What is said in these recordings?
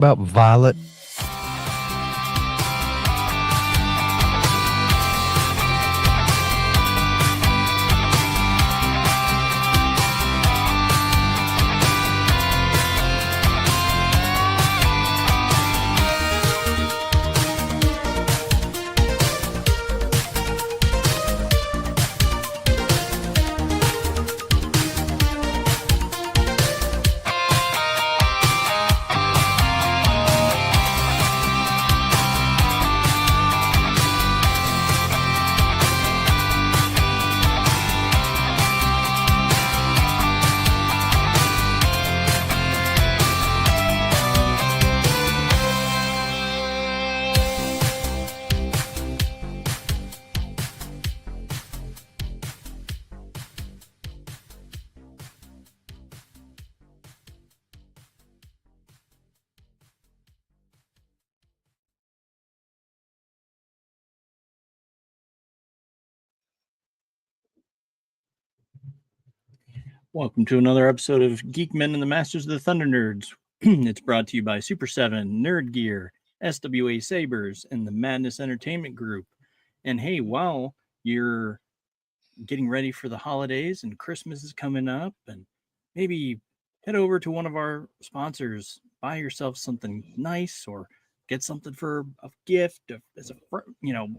About Violet. Welcome to another episode of Geek-men and the Masters of the Thunder Nerds. It's brought to you by Super 7, Nerd Gear, SWA Sabers, and the Madness Entertainment Group. And hey, while you're getting ready for the holidays and Christmas is coming up, and maybe head over to one of our sponsors, buy yourself something nice or get something for a gift, as a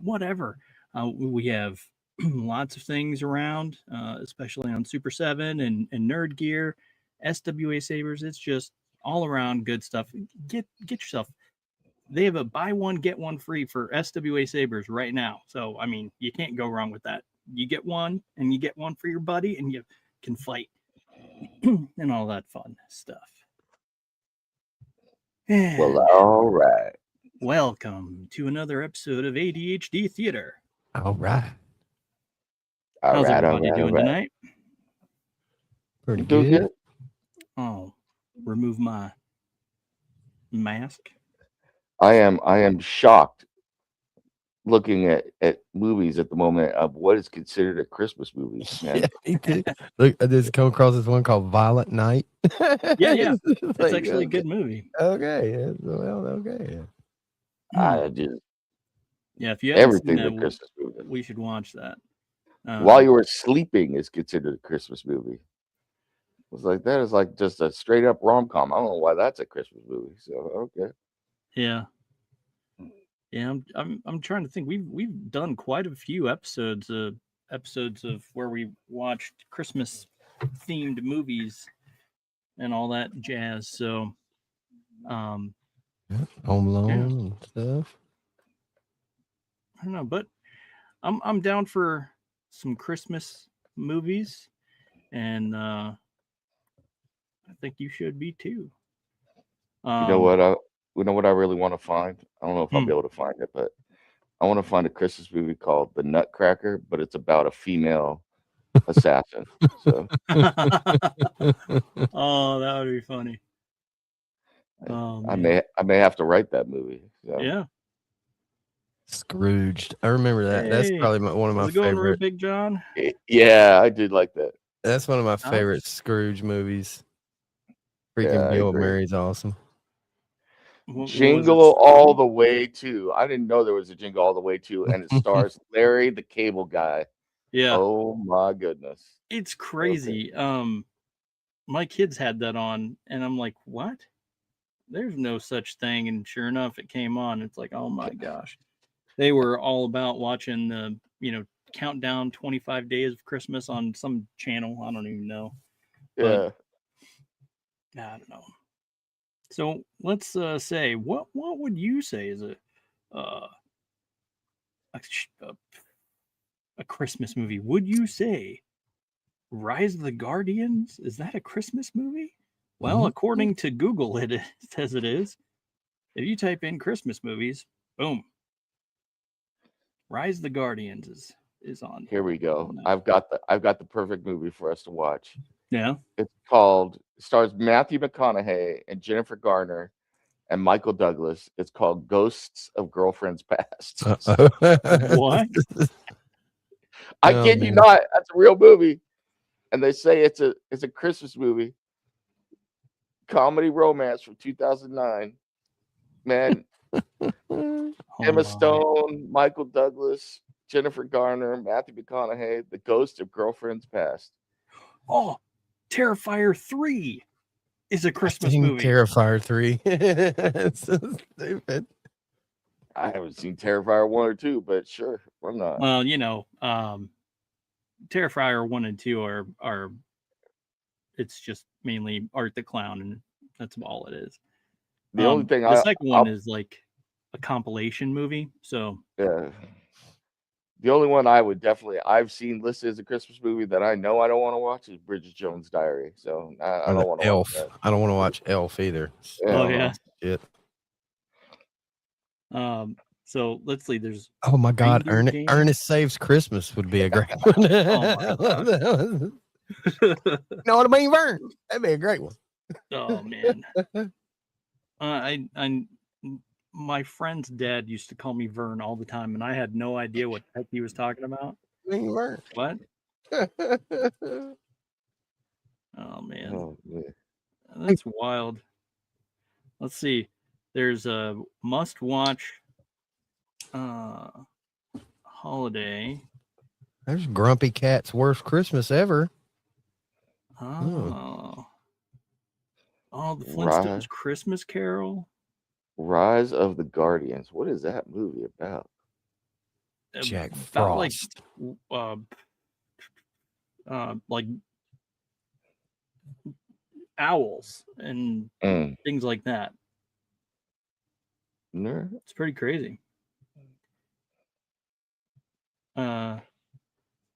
whatever. We have lots of things around, especially on Super 7 and Nerd Gear, SWA Sabers. It's just all around good stuff. Get yourself. They have a buy one, get one free for SWA Sabers right now. So, I mean, you can't go wrong with that. You get one and you get one for your buddy and you can fight and all that fun stuff. And well, all right. Welcome to another episode of ADHD Theater. All right. How's everybody doing tonight? Pretty good. Oh, remove my mask. I am shocked looking at movies at the moment of what is considered a Christmas movie. Yeah, me too. Look, I just come across this one called Violent Night. Yeah. It's actually a good movie. Okay. Well, okay. I just if you haven't seen everything's that, a Christmas movie. we should watch that. While You Were Sleeping is considered a Christmas movie. It's like that is like just a straight up rom-com. I don't know why that's a Christmas movie. So okay. Yeah. I'm trying to think. We've done quite a few episodes of where we watched Christmas themed movies and all that jazz. So Home Alone and stuff. I don't know, but I'm down for some Christmas movies, and I think you should be too. You know what I really want to find? I don't know if I'll be able to find it, but I want to find a Christmas movie called The Nutcracker, but it's about a female assassin. So oh, that would be funny. I may have to write that movie. So. Yeah. Scrooged. I remember that. Hey, that's probably one of my favorite. Big John. Yeah, I did like that. That's one of my favorite Scrooge movies. Freaking Bill Murray's awesome. Jingle All the Way To. I didn't know there was a Jingle All the Way To, and it stars Larry the Cable Guy. Yeah. Oh my goodness. It's crazy. Okay. My kids had that on, and I'm like, what? There's no such thing. And sure enough, it came on. It's like, oh my gosh. They were all about watching the, countdown 25 days of Christmas on some channel. I don't even know. Yeah. But, I don't know. So let's say, what would you say is a Christmas movie? Would you say Rise of the Guardians? Is that a Christmas movie? Well, according to Google, it says it is. If you type in Christmas movies, boom. Rise of the Guardians is on. Here we go. I've got the perfect movie for us to watch. Yeah. It stars Matthew McConaughey and Jennifer Garner and Michael Douglas. It's called Ghosts of Girlfriends Past. What? I kid you not. That's a real movie. And they say it's a Christmas movie. Comedy romance from 2009. Man, Oh Emma my. Stone, Michael Douglas, Jennifer Garner, Matthew McConaughey, the ghost of girlfriends past. Oh, Terrifier 3 is a Christmas seen movie. Terrifier 3. It's so stupid. I haven't seen Terrifier 1 or 2, but sure, why not? Well, Terrifier 1 and 2 are it's just mainly Art the Clown, and that's all it is. The only thing the second one is like a compilation movie. So yeah. The only one I've seen listed as a Christmas movie that I know I don't want to watch is Bridget Jones' Diary. So I don't want to watch that. I don't want to watch Elf either. Oh yeah. Shit. So let's see. There's Oh my God, Reindeer Ernest Saves Christmas would be a great one. Oh my God. Know what I mean, Vern? That'd be a great one. Oh man. I my friend's dad used to call me Vern all the time, and I had no idea what the heck he was talking about. Vern. What? Oh man. Oh, man. That's wild. Let's see. There's a must-watch holiday. There's Grumpy Cat's Worst Christmas Ever. Oh, the Flintstones Christmas Carol. Rise of the Guardians. What is that movie about? Jack Frost. Like owls and things like that. Nerd. It's pretty crazy. I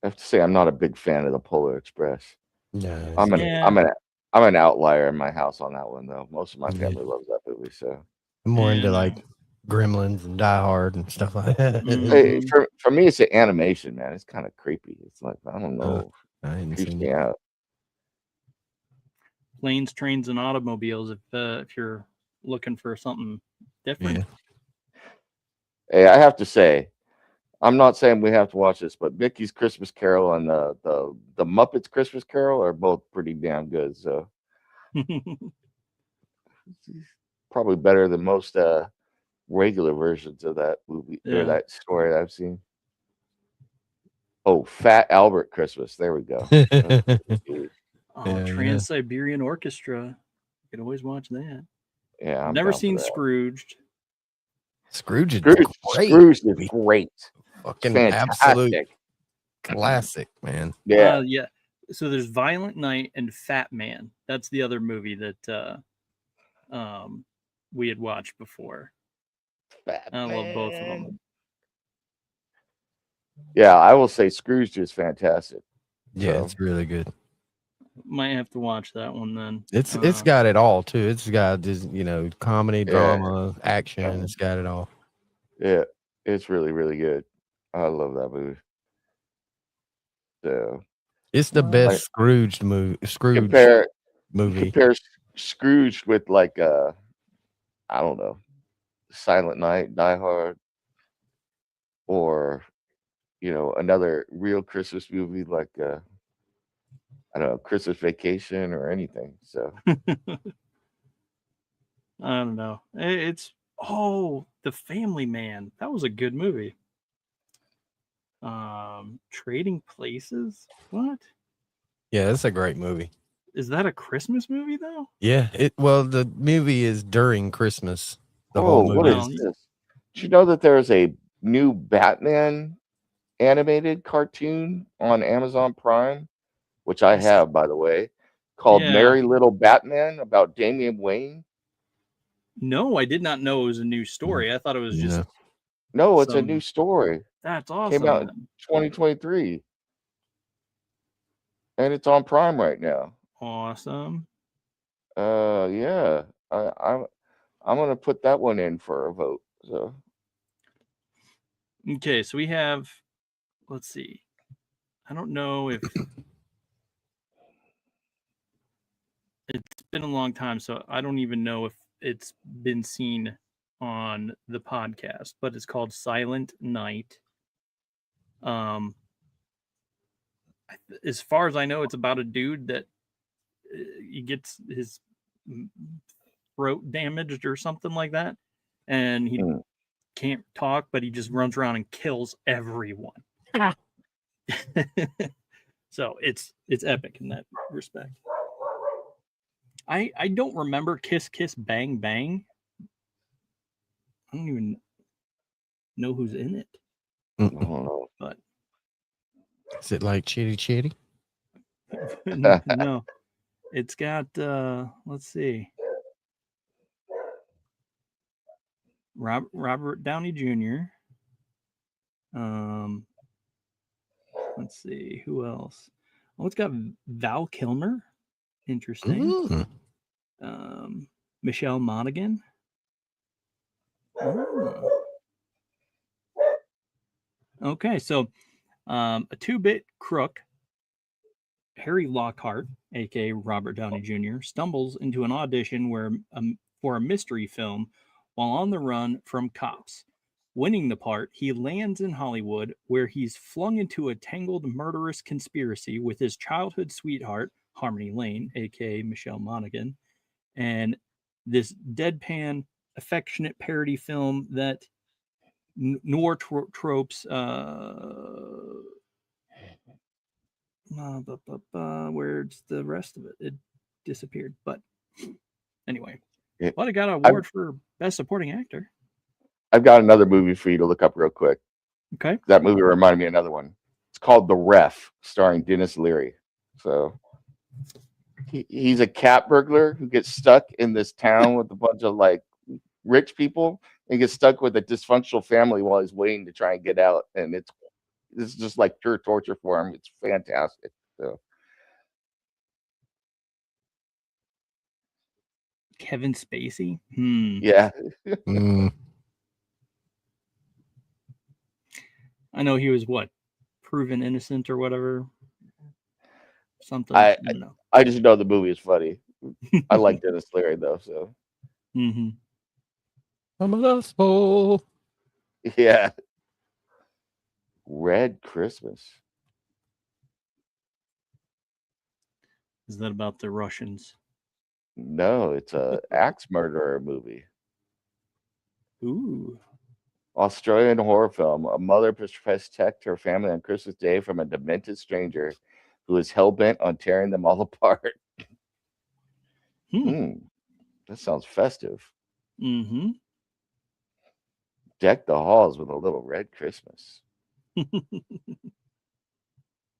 have to say I'm not a big fan of the Polar Express. No, I'm an outlier in my house on that one though. Most of my family loves that movie, so I'm more into like Gremlins and Die Hard and stuff like that. Hey, for me, it's an animation, man. It's kind of creepy. It's like I don't know. Creeps me out. Planes, Trains, and Automobiles. If you're looking for something different. Yeah. Hey, I have to say, I'm not saying we have to watch this, but Mickey's Christmas Carol and the Muppets Christmas Carol are both pretty damn good. So probably better than most regular versions of that movie or that story that I've seen. Oh, Fat Albert Christmas. There we go. Trans-Siberian Orchestra. You can always watch that. Yeah, I've never seen Scrooged. Scrooge is great. Fucking fantastic. Absolute classic, man. Yeah. So there's Violent Night and Fat Man. That's the other movie that we had watched before. I love both of them. Yeah, I will say Scrooge is fantastic. Yeah, it's really good. Might have to watch that one then. It's got it all too. It's got this, comedy, drama, action. It's got it all. Yeah, it's really, really good. I love that movie. So it's the best Scrooge movie. Compare Scrooge with like I don't know, Silent Night, Die Hard, or another real Christmas movie like I don't know, Christmas Vacation or anything. So I don't know. It's The Family Man. That was a good movie. Trading Places. What? Yeah, that's a great movie. Is that a Christmas movie though? Yeah. The movie is during Christmas. The whole movie. What is this? Did you know that there's a new Batman animated cartoon on Amazon Prime, which I have, by the way, called Merry Little Batman about Damian Wayne? No, I did not know it was a new story. I thought it was just no, it's a new story. That's awesome. Came out in 2023, and it's on Prime right now. Awesome. Yeah, I'm gonna put that one in for a vote. So okay, so we have. Let's see. I don't know if it's been a long time, so I don't even know if it's been seen on the podcast, but it's called Silent Night. As far as I know, it's about a dude that he gets his throat damaged or something like that, and he can't talk, but he just runs around and kills everyone. So it's epic in that respect. I don't remember Kiss Kiss Bang Bang. I don't even know who's in it. I don't know. But is it like Chitty Chitty? No. It's got let's see. Robert Downey Jr. Let's see who else. Oh, it's got Val Kilmer. Interesting. Michelle Monaghan. Oh. Okay, so a 2-bit crook, Harry Lockhart, aka Robert Downey Jr., stumbles into an audition for a mystery film while on the run from cops. Winning the part, he lands in Hollywood, where he's flung into a tangled murderous conspiracy with his childhood sweetheart, Harmony Lane, aka Michelle Monaghan, and this deadpan, affectionate parody film that noir tropes. Where's the rest of it? It disappeared. But anyway, but I got an award for Best Supporting Actor. I've got another movie for you to look up real quick. Okay. That movie reminded me of another one. It's called The Ref, starring Dennis Leary. So he's a cat burglar who gets stuck in this town with a bunch of like rich people and gets stuck with a dysfunctional family while he's waiting to try and get out. And it's just like pure torture for him. It's fantastic. So Kevin Spacey. Yeah. I know he was proven innocent or whatever. Something. I don't know. I just know the movie is funny. I like Dennis Leary though, so I'm a lustful. yeah. Red Christmas. Is that about the Russians? No, it's a axe murderer movie. Ooh. Australian horror film. A mother protects her family on Christmas Day from a demented stranger who is hell-bent on tearing them all apart. That sounds festive. Deck the halls with a little red Christmas. Yeah,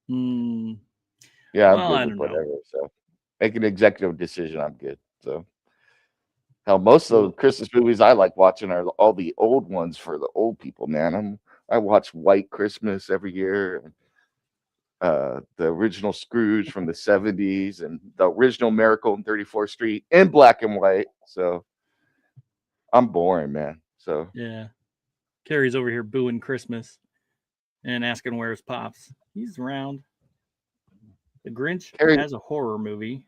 I'm good with whatever. So make an executive decision. I'm good. So hell, most of the Christmas movies I like watching are all the old ones for the old people, man. I watch White Christmas every year. The original Scrooge from the 70s and the original Miracle on 34th Street in black and white. So I'm boring, man. So yeah. Carrie's over here booing Christmas and asking where's Pops. He's around. The Grinch has a horror movie.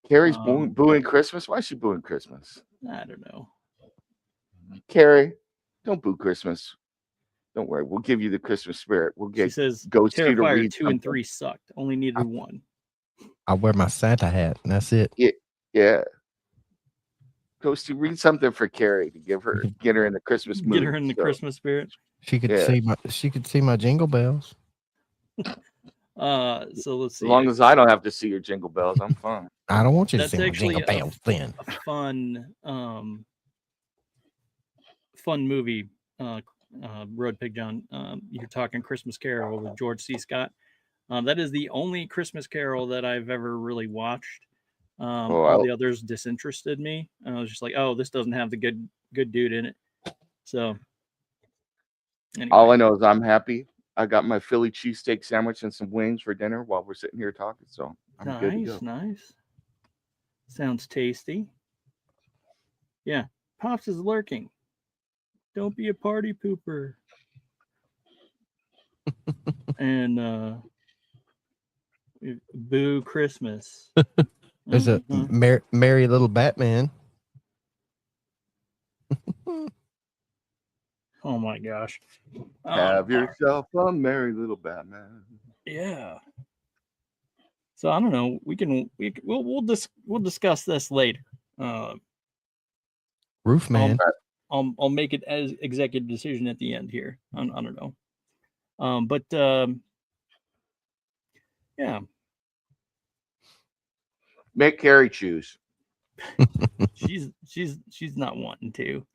Carrie's booing Christmas? Why is she booing Christmas? I don't know. Carrie, don't boo Christmas. Don't worry. We'll give you the Christmas spirit. We'll get She says Ghosty to Terrifier read 2 and 3 sucked. Only needed 1. I wear my Santa hat, and that's it. Yeah. Ghosty, read something for Carrie to get her in the Christmas mood. Get her in the Christmas spirit. She could see my jingle bells. So let's see. As long as I don't have to see your jingle bells, I'm fine. I don't want you to That's see my actually jingle bells then. a fun movie. Road Pig John, you're talking Christmas Carol with George C. Scott. That is the only Christmas Carol that I've ever really watched. All the others disinterested me. I was just like, oh, this doesn't have the good dude in it. So anyway. All I know is I'm happy. I got my Philly cheesesteak sandwich and some wings for dinner while we're sitting here talking. So I'm good to go. Nice. Sounds tasty. Yeah. Pops is lurking. Don't be a party pooper. And boo Christmas. There's a merry little Batman. Oh my gosh. Have yourself a merry little Batman. Yeah. So I don't know. We'll discuss this later. Roofman. I'll make it as executive decision at the end here. I don't know. But yeah. Make Carrie choose. she's not wanting to.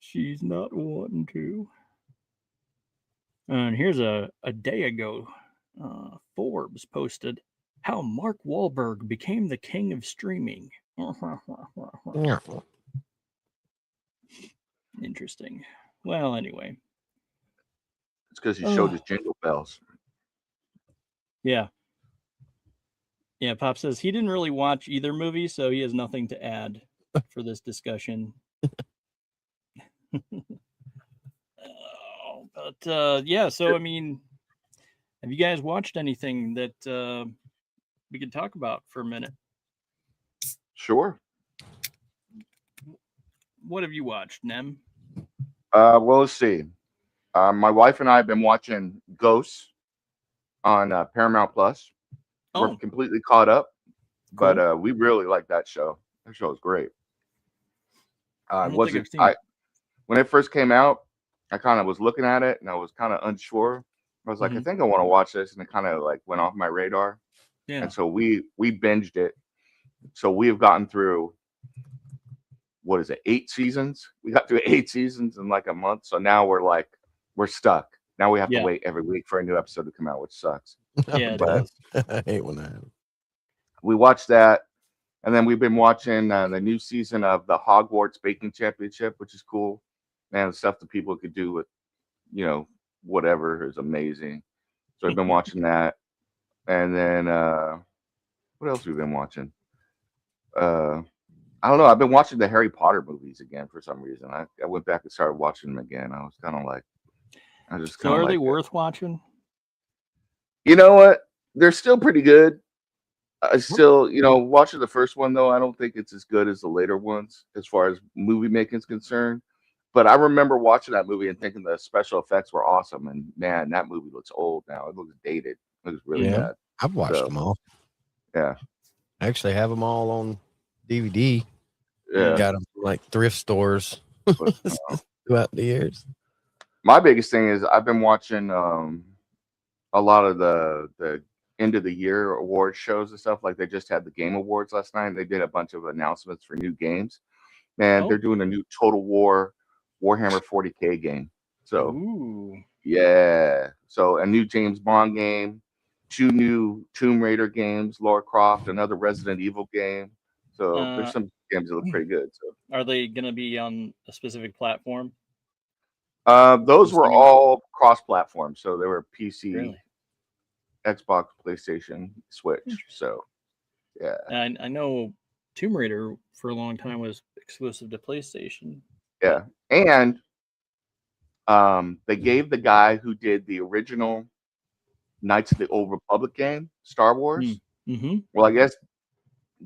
She's not wanting to. And here's a day ago, Forbes posted how Mark Wahlberg became the king of streaming. Interesting. Well, anyway. It's because he showed his jingle bells. Yeah. Yeah, Pop says he didn't really watch either movie, so he has nothing to add for this discussion. But yeah, so I mean, have you guys watched anything that we could talk about for a minute? Sure. What have you watched, Nem? Well, let's see. My wife and I have been watching Ghosts on Paramount Plus. We're completely caught up, cool. But we really like that show. That show is great. When it first came out, I kind of was looking at it and I was kind of unsure. I was like, I think I want to watch this, and it kind of like went off my radar. Yeah. And so we binged it. So we have gotten through, what is it, 8 seasons? We got through 8 seasons in like a month. So now we're stuck. Now we have to wait every week for a new episode to come out, which sucks. Yeah, but I hate when that happens. We watched that, and then we've been watching the new season of the Hogwarts Baking Championship, which is cool. Man, the stuff that people could do with, whatever is amazing. So I've been watching that. And then what else have we been watching? I don't know. I've been watching the Harry Potter movies again for some reason. I went back and started watching them again. I was kind of like, So are they worth watching? You know what? They're still pretty good. I still, watching the first one though, I don't think it's as good as the later ones as far as movie making is concerned. But I remember watching that movie and thinking the special effects were awesome. And man, that movie looks old now. It looks dated. It looks really bad. I've watched them all. Yeah. I actually have them all on DVD. Yeah. Got them from like thrift stores throughout the years. My biggest thing is I've been watching a lot of the end of the year award shows and stuff. Like they just had the Game Awards last night. They did a bunch of announcements for new games. Man, they're doing a new Total War Warhammer 40K game. So yeah. So a new James Bond game, 2 new Tomb Raider games, Lara Croft, another Resident Evil game. So there's some games that look pretty good. So are they gonna be on a specific platform? Those were all cross-platform, so they were PC, really? Xbox, PlayStation, Switch. So, yeah. And I know Tomb Raider for a long time was exclusive to PlayStation. Yeah, and they gave the guy who did the original Knights of the Old Republic game, Star Wars. Well, I guess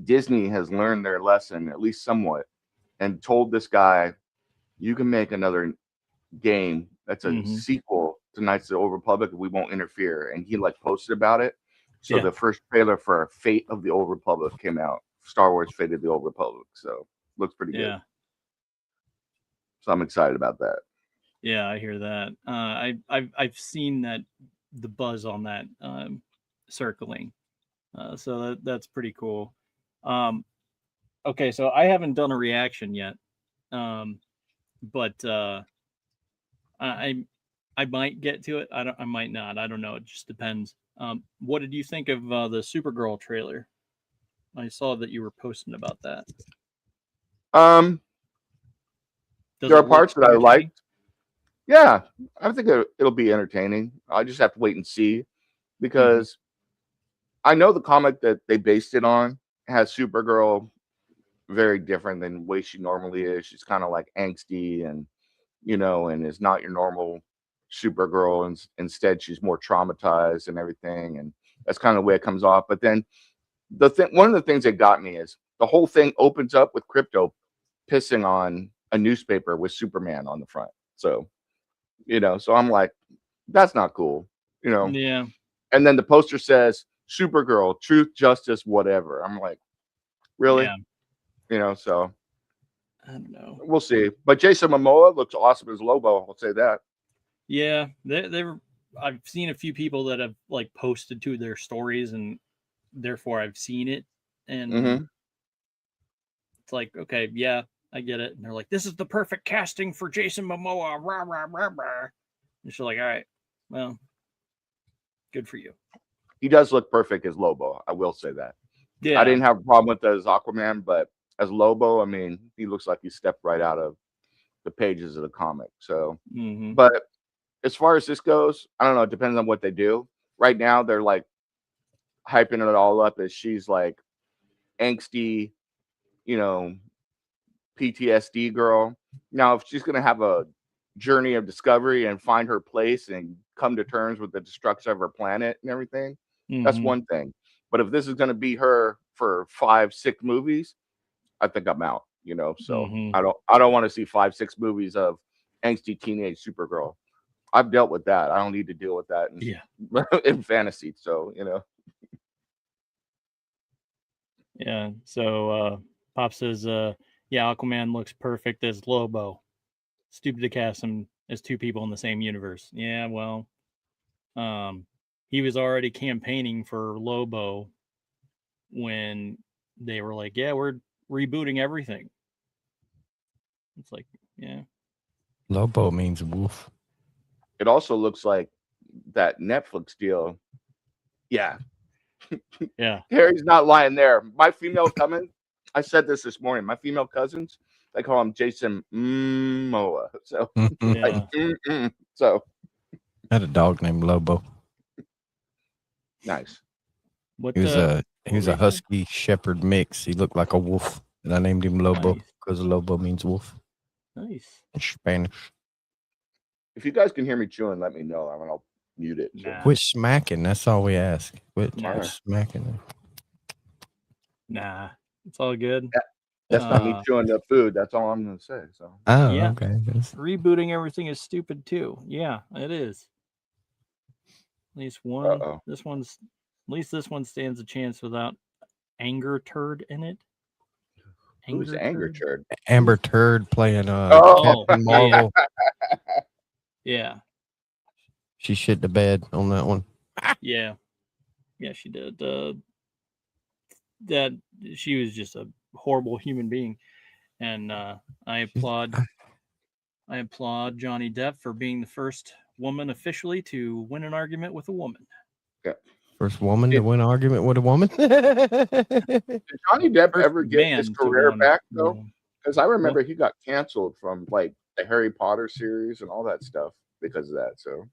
Disney has learned their lesson, at least somewhat, and told this guy, you can make another game that's a sequel to Knights of the Old Republic, we won't interfere. And he like posted about it. So the first trailer for Fate of the Old Republic came out. Star Wars Fate of the Old Republic. So looks pretty good. So I'm excited about that. Yeah, I hear that. I've seen that the buzz on that circling. So that's pretty cool. Okay, so I haven't done a reaction yet. But I might get to it. I might not. I don't know. It just depends. What did you think of the Supergirl trailer? I saw that you were posting about that. There are parts that I liked. Yeah, I think it'll be entertaining. I just have to wait and see, because I know the comic that they based it on has Supergirl very different than the way she normally is. She's kind of like angsty and and is not your normal Supergirl, and instead she's more traumatized and everything, and that's kind of the way it comes off. But then one of the things that got me is the whole thing opens up with Krypto pissing on a newspaper with Superman on the front. So so I'm like, that's not cool, Yeah. And then the poster says Supergirl, truth, justice, whatever. I'm like, really? Yeah. So I don't know. We'll see. But Jason Momoa looks awesome as Lobo. I'll say that. Yeah, they're. I've seen a few people that have like posted to their stories, and therefore I've seen it, and it's like, okay, yeah, I get it. And they're like, this is the perfect casting for Jason Momoa. Rah, rah, rah, rah. And she's like, all right, well, good for you. He does look perfect as Lobo. I will say that. Yeah, I didn't have a problem with it as Aquaman, but as Lobo, I mean, he looks like he stepped right out of the pages of the comic. So, but as far as this goes, I don't know. It depends on what they do. Right now, they're like hyping it all up as she's like angsty, you know, PTSD girl. Now, if she's going to have a journey of discovery and find her place and come to terms with the destruction of her planet and everything, that's one thing. But if this is going to be her for 5-6 movies, I think I'm out, you know. So I don't want to see 5-6 movies of angsty teenage Supergirl. I've dealt with that. I don't need to deal with that in fantasy. So, you know. Yeah. So Pop says, yeah, Aquaman looks perfect as Lobo. Stupid to cast him as two people in the same universe. Yeah, well, he was already campaigning for Lobo when they were like, yeah, we're rebooting everything. It's like, yeah. Lobo means wolf. It also looks like that Netflix deal. Yeah. Yeah. Harry's not lying there. My female coming, I said this morning, my female cousins, they call him Jason Momoa. So, so I had a dog named Lobo. Nice. What he was a husky shepherd mix. He looked like a wolf, and I named him Lobo because Lobo means wolf. Nice. In Spanish. If you guys can hear me chewing, let me know. I'll mute it. Nah. Quit smacking. That's all we ask. Quit smacking. Nah, it's all good. That's not me chewing the food. That's all I'm going to say. So. Yeah. Okay. Rebooting everything is stupid too. Yeah, it is. At least one. At least this one stands a chance without Anger Turd in it. Who's Anger Turd? Amber Turd playing Captain Marvel. Yeah. She shit the bed on that one. Yeah. Yeah, she did. That she was just a horrible human being. And I applaud Johnny Depp for being the first woman officially to win an argument with a woman. Yeah. First woman to win an argument with a woman. Did Johnny Depp ever get his career back though? Because I remember he got canceled from like the Harry Potter series and all that stuff because of that. So,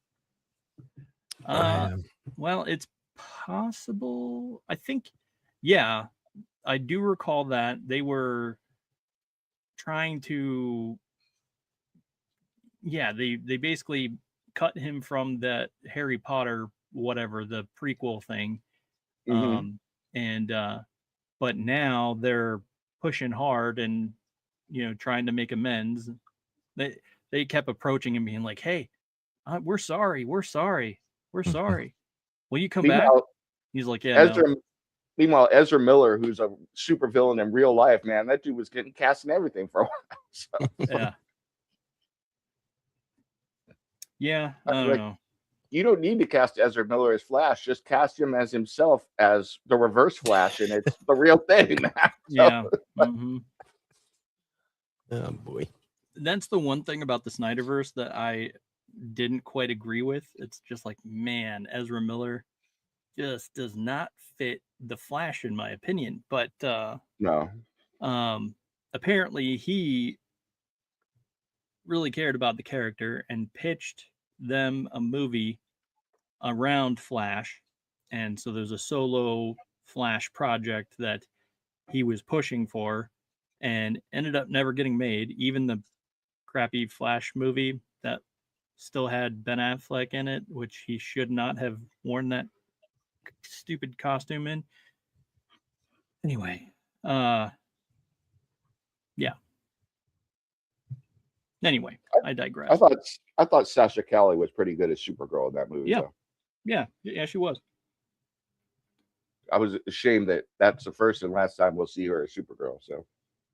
well, it's possible. I think, yeah, I do recall that they were trying to. Yeah, they basically cut him from that Harry Potter whatever, the prequel thing. But now they're pushing hard and, you know, trying to make amends. They kept approaching him being like, hey, we're sorry. Will you come back? He's like, yeah, no. Meanwhile, Ezra Miller, who's a super villain in real life, man, that dude was getting cast in everything for a while. So. Yeah, I don't know. You don't need to cast Ezra Miller as Flash. Just cast him as himself as the Reverse Flash, and it's the real thing, man. Yeah. Oh boy. That's the one thing about the Snyderverse that I didn't quite agree with. It's just like, man, Ezra Miller just does not fit the Flash, in my opinion. But no. Apparently he really cared about the character and pitched them a movie around Flash, and so there's a solo Flash project that he was pushing for and ended up never getting made. Even the crappy Flash movie that still had Ben Affleck in it, which he should not have worn that stupid costume in. Anyway, yeah. Anyway, I digress. I thought Sasha Calle was pretty good as Supergirl in that movie. Yeah. Though. Yeah, she was. I was ashamed that that's the first and last time we'll see her as Supergirl. So,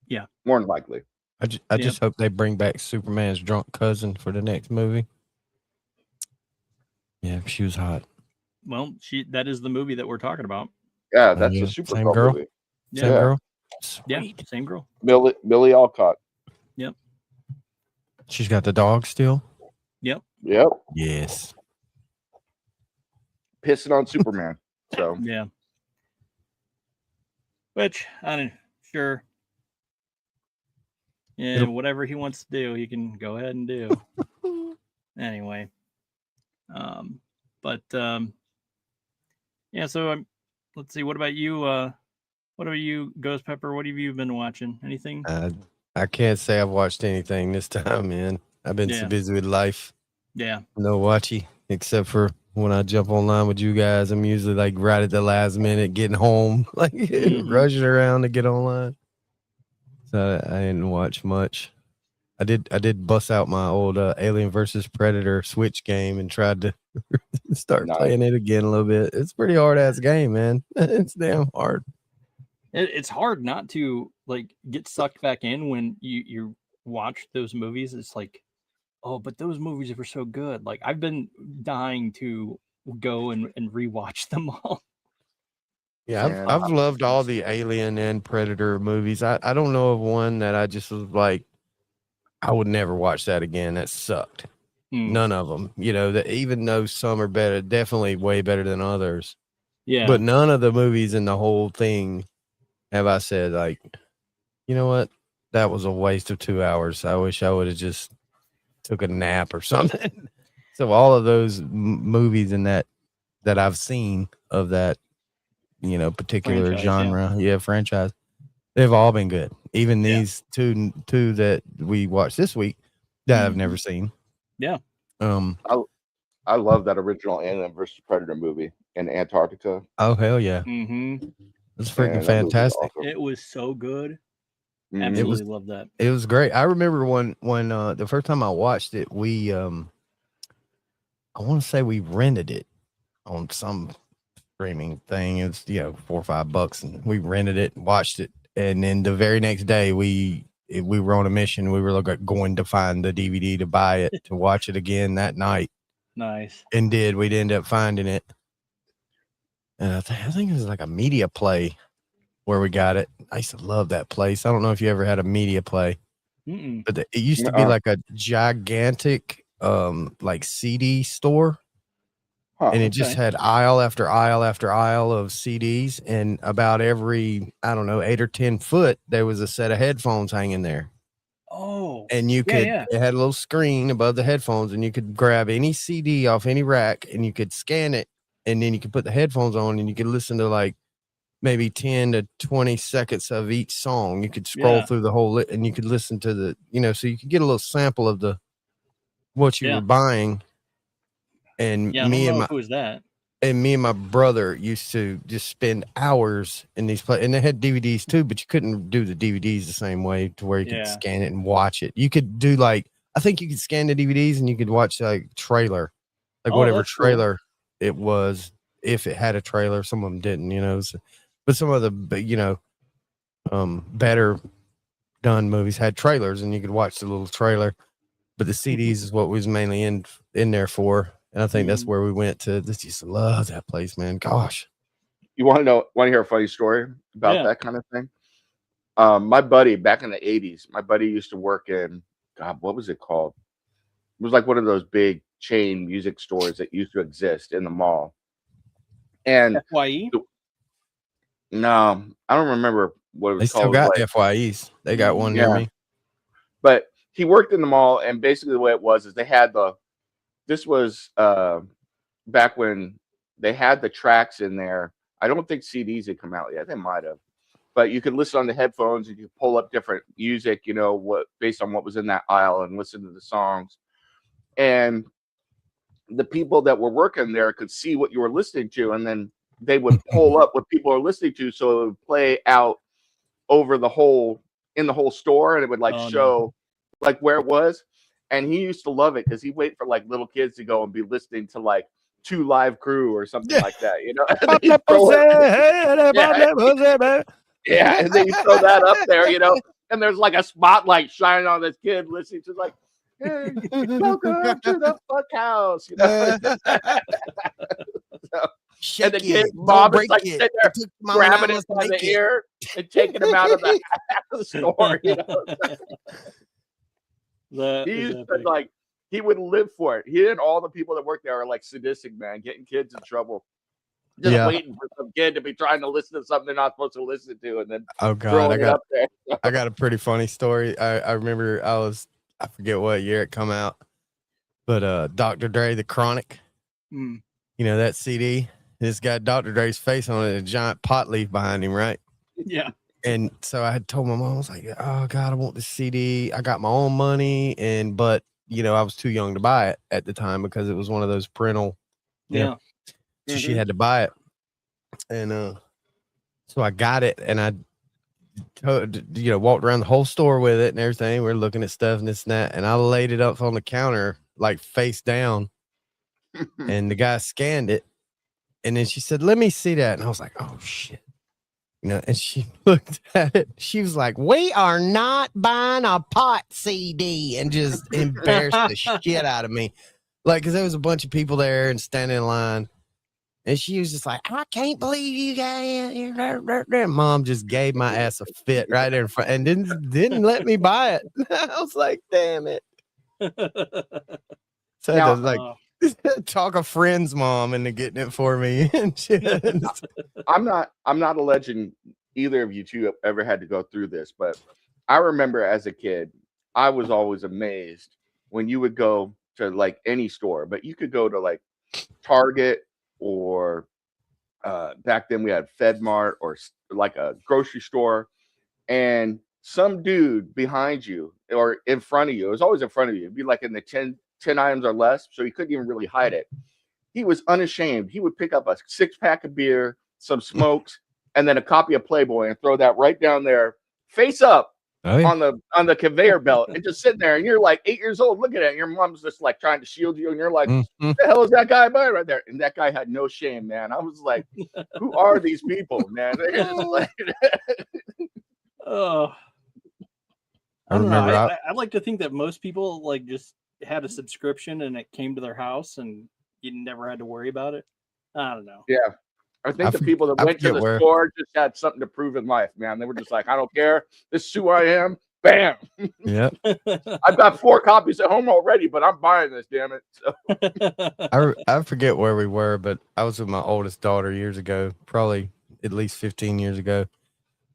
yeah, more than likely. I just hope they bring back Superman's drunk cousin for the next movie. Yeah, she was hot. Well, that is the movie that we're talking about. Yeah, that's a Supergirl girl. movie. Same girl. Sweet. Yeah, same girl. Millie Alcott. Yep. She's got the dog still. Yep. Yes. Pissing on Superman. So yeah. Which sure. Yeah, whatever he wants to do, he can go ahead and do. Anyway. Yeah, so let's see, what about you? What about you, Ghost Pepper? What have you been watching? Anything? I can't say I've watched anything this time, man. I've been so busy with life. Yeah. No watchy, except for when I jump online with you guys. I'm usually like right at the last minute getting home, like rushing around to get online. So I didn't watch much. I did bust out my old Alien versus Predator Switch game and tried to start playing it again a little bit. It's a pretty hard ass game, man. It's damn hard. It's hard not to like get sucked back in when you watch those movies. It's like, oh, but those movies were so good. Like I've been dying to go and rewatch them all. Yeah, I've loved all the Alien and Predator movies. I don't know of one that I just was like, I would never watch that again. That sucked. None of them. You know, that even though some are better, definitely way better than others. Yeah. But none of the movies in the whole thing have I said, like, you know what? That was a waste of 2 hours. I wish I would have just took a nap or something. So all of those movies in that I've seen of that, you know, particular genre, franchise, they've all been good. Even these two that we watched this week that I've never seen. Yeah. I love that original Alien versus Predator movie in Antarctica. Oh hell yeah. Mm-hmm. It's freaking fantastic. Awesome. It was so good. Absolutely love that. It was great. I remember when the first time I watched it, we I want to say we rented it on some streaming thing. It's $4 or $5, and we rented it and watched it. And then the very next day, we were on a mission. We were going to find the DVD to buy it to watch it again that night. Nice. And we'd end up finding it. And I think it was like a media play where we got it. I used to love that place. I don't know if you ever had a media play, but it used to be like a gigantic like CD store. And it just had aisle after aisle after aisle of CDs, and about every, 8 or 10 foot, there was a set of headphones hanging there. Oh, and you could, it had a little screen above the headphones, and you could grab any CD off any rack and you could scan it, and then you could put the headphones on and you could listen to like maybe 10 to 20 seconds of each song. You could scroll through the whole and you could listen to the, so you could get a little sample of what you were buying. And me and my brother used to just spend hours in these places, and they had DVDs too, but you couldn't do the DVDs the same way to where you could scan it and watch it. You could do I think you could scan the DVDs and you could watch like trailer, whatever trailer it was, if it had a trailer. Some of them didn't, but some of the, better done movies had trailers and you could watch the little trailer, but the CDs is what was mainly in there for. And I think that's where we went to. This used to love that place, man. Gosh. You want to hear a funny story about that kind of thing? My buddy back in the 80s, my buddy used to work in, God, what was it called? It was like one of those big chain music stores that used to exist in the mall. And FYE? No, I don't remember what it was called. They still got FYEs. They got one near me. But he worked in the mall, and basically the way it was is they had this was back when they had the tracks in there. I don't think CDs had come out yet. They might have. But you could listen on the headphones and you could pull up different music, based on what was in that aisle and listen to the songs. And the people that were working there could see what you were listening to, and then they would pull up what people are listening to, so it would play out over in the whole store, and it would show where it was. And he used to love it because he'd wait for little kids to go and be listening to 2 Live Crew or something like that, And then you throw that up there, and there's like a spotlight shining on this kid listening to like, hey, welcome to the fuck house, you know. So, and the kid mom is like sitting there grabbing him by the ear and taking him out of the store, you know. He used to, like, he would live for it. He and all the people that work there are like sadistic, man, getting kids in trouble. Just waiting for some kid to be trying to listen to something they're not supposed to listen to, and then throwing it up there. I got a pretty funny story. I remember I forget what year it come out, but Dr. Dre, The Chronic, you know, that CD, it's got Dr. Dre's face on it, a giant pot leaf behind him, right? Yeah. And so I had told my mom, I was like, oh God, I want this CD. I got my own money, but you know, I was too young to buy it at the time because it was one of those parental, so she had to buy it. And so I got it, and I walked around the whole store with it and everything. We're looking at stuff and this and that, and I laid it up on the counter like face down, and the guy scanned it, and then she said, let me see that. And I was like, oh shit, you know. And she looked at it, she was like, we are not buying a pot CD, and just embarrassed the shit out of me, like, because there was a bunch of people there and standing in line. And she was just like, I can't believe you guys. Mom just gave my ass a fit right there in front and didn't let me buy it. I was like, damn it. So I had to like talk a friend's mom into getting it for me and shit. I'm not alleging either of you two ever had to go through this, but I remember as a kid, I was always amazed when you would go to like any store, but you could go to like Target, or back then we had FedMart, or like a grocery store, and some dude behind you or in front of you, it was always in front of you, it'd be like in the 10 items or less, so he couldn't even really hide it. He was unashamed. He would pick up a 6-pack of beer, some smokes, and then a copy of Playboy and throw that right down there, face up, on the conveyor belt, and just sitting there, and you're like 8 years old looking at it, and your mom's just like trying to shield you, and you're like, what the hell is that guy buying right there? And that guy had no shame, man. I was like, who are these people, man? They're just like I don't know. I like to think that most people like just had a subscription and it came to their house and you never had to worry about it. I don't know. Yeah. I think the people that went to the store just had something to prove in life, man. They were just like, I don't care. This is who I am. Bam. Yeah. I've got 4 copies at home already, but I'm buying this, damn it. So. I forget where we were, but I was with my oldest daughter years ago, probably at least 15 years ago.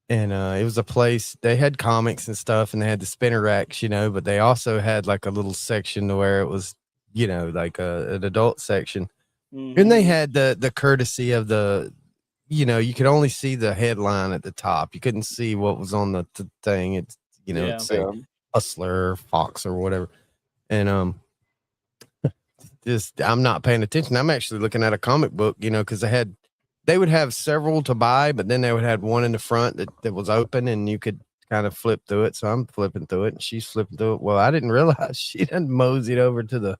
And it was a place, they had comics and stuff, and they had the spinner racks, you know, but they also had like a little section to where it was, you know, like an adult section. And they had the courtesy of the, you know, you could only see the headline at the top. You couldn't see what was on the thing. It's, you know, it's say Hustler, Fox, or whatever. And just, I'm not paying attention. I'm actually looking at a comic book, you know, because they would have several to buy, but then they would have one in the front that was open and you could kind of flip through it. So I'm flipping through it and she's flipping through it. Well, I didn't realize she done moseyed over to the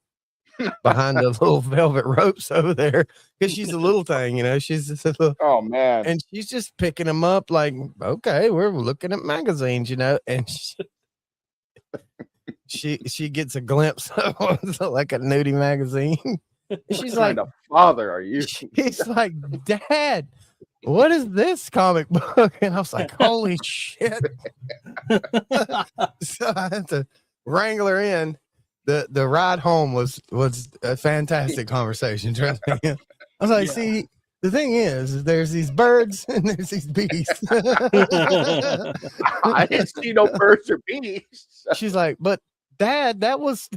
behind the little velvet ropes over there, because she's a little thing, you know, she's just a little, oh man, and she's just picking them up like, okay, we're looking at magazines, you know, and she gets a glimpse of like a nudie magazine. She's like, what kind of father are you? She's like, Dad, what is this comic book? And I was like, holy shit. So I had to wrangle her in. The ride home was a fantastic conversation. Trust me. I was like, see, the thing is there's these birds and there's these bees. I didn't see no birds or bees. She's like, but Dad, those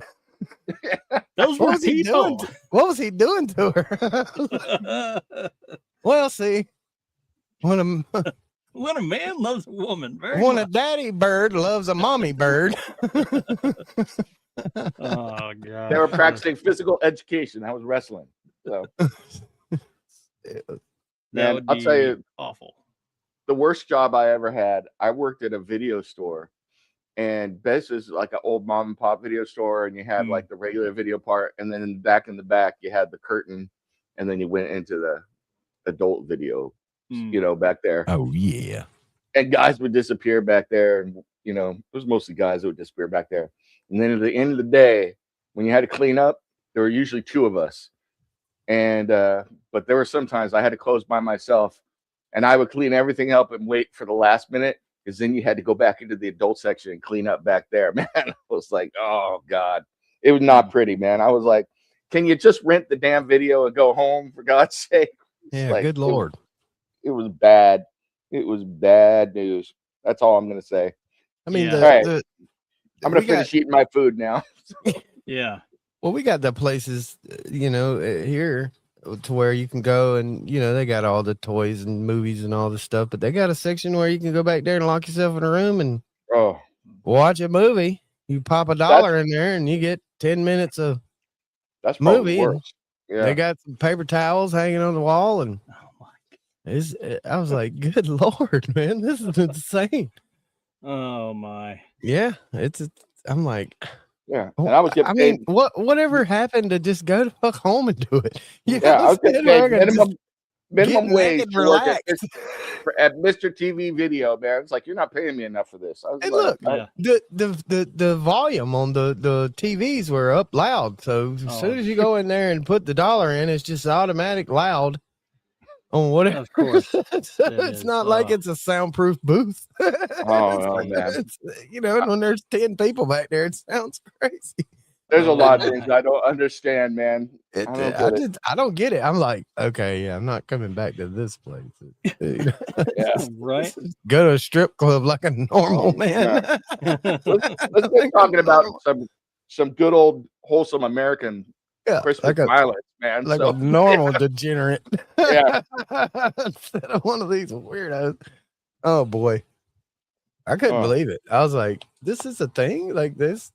were people. What was he doing to her? Well, see, when a man loves a woman, a daddy bird loves a mommy bird. Oh god, they were practicing physical education. I was wrestling. So man, I'll tell you, awful. The worst job I ever had, I worked at a video store, and this is like an old mom and pop video store, and you had like the regular video part, and then in the back you had the curtain, and then you went into the adult video, you know, back there. Oh yeah. And guys would disappear back there, and You know, it was mostly guys that would disappear back there. And then at the end of the day, when you had to clean up, there were usually 2 of us. And but there were sometimes I had to close by myself, and I would clean everything up and wait for the last minute, because then you had to go back into the adult section and clean up back there. Man, I was like, oh God, it was not pretty, man. I was like, can you just rent the damn video and go home, for God's sake? Yeah, like, good Lord. It was bad. It was bad news. That's all I'm gonna say. I mean, Yeah. All right, I'm gonna finish eating my food now. Yeah. Well, we got the places, you know, here to where you can go and, you know, they got all the toys and movies and all this stuff, but they got a section where you can go back there and lock yourself in a room and watch a movie. You pop $1 in there and you get 10 minutes of movie. Worse. Yeah. They got some paper towels hanging on the wall, and I was like, good Lord, man, this is insane. Oh my. Yeah, I'm like, yeah, and I was getting paid. Whatever happened to just go to fuck home and do it? I was getting paid minimum wage to work at Mr. TV Video, man. It's like, you're not paying me enough for this. I was look, the volume on the TVs were up loud, so as soon as you go in there and put the $1 in, it's just automatic loud on whatever. Of course, it's not like it's a soundproof booth. Man. You know, when there's 10 people back there, it sounds crazy. There's a lot of things I don't understand, man. I don't get it. I'm like, okay, yeah, I'm not coming back to this place. Right. Go to a strip club like a normal man. Let's get talking about some good old wholesome American Christmas violence, man. Like a normal degenerate. Yeah. Instead of one of these weirdos. Oh boy. I couldn't believe it. I was like, this is a thing? Like this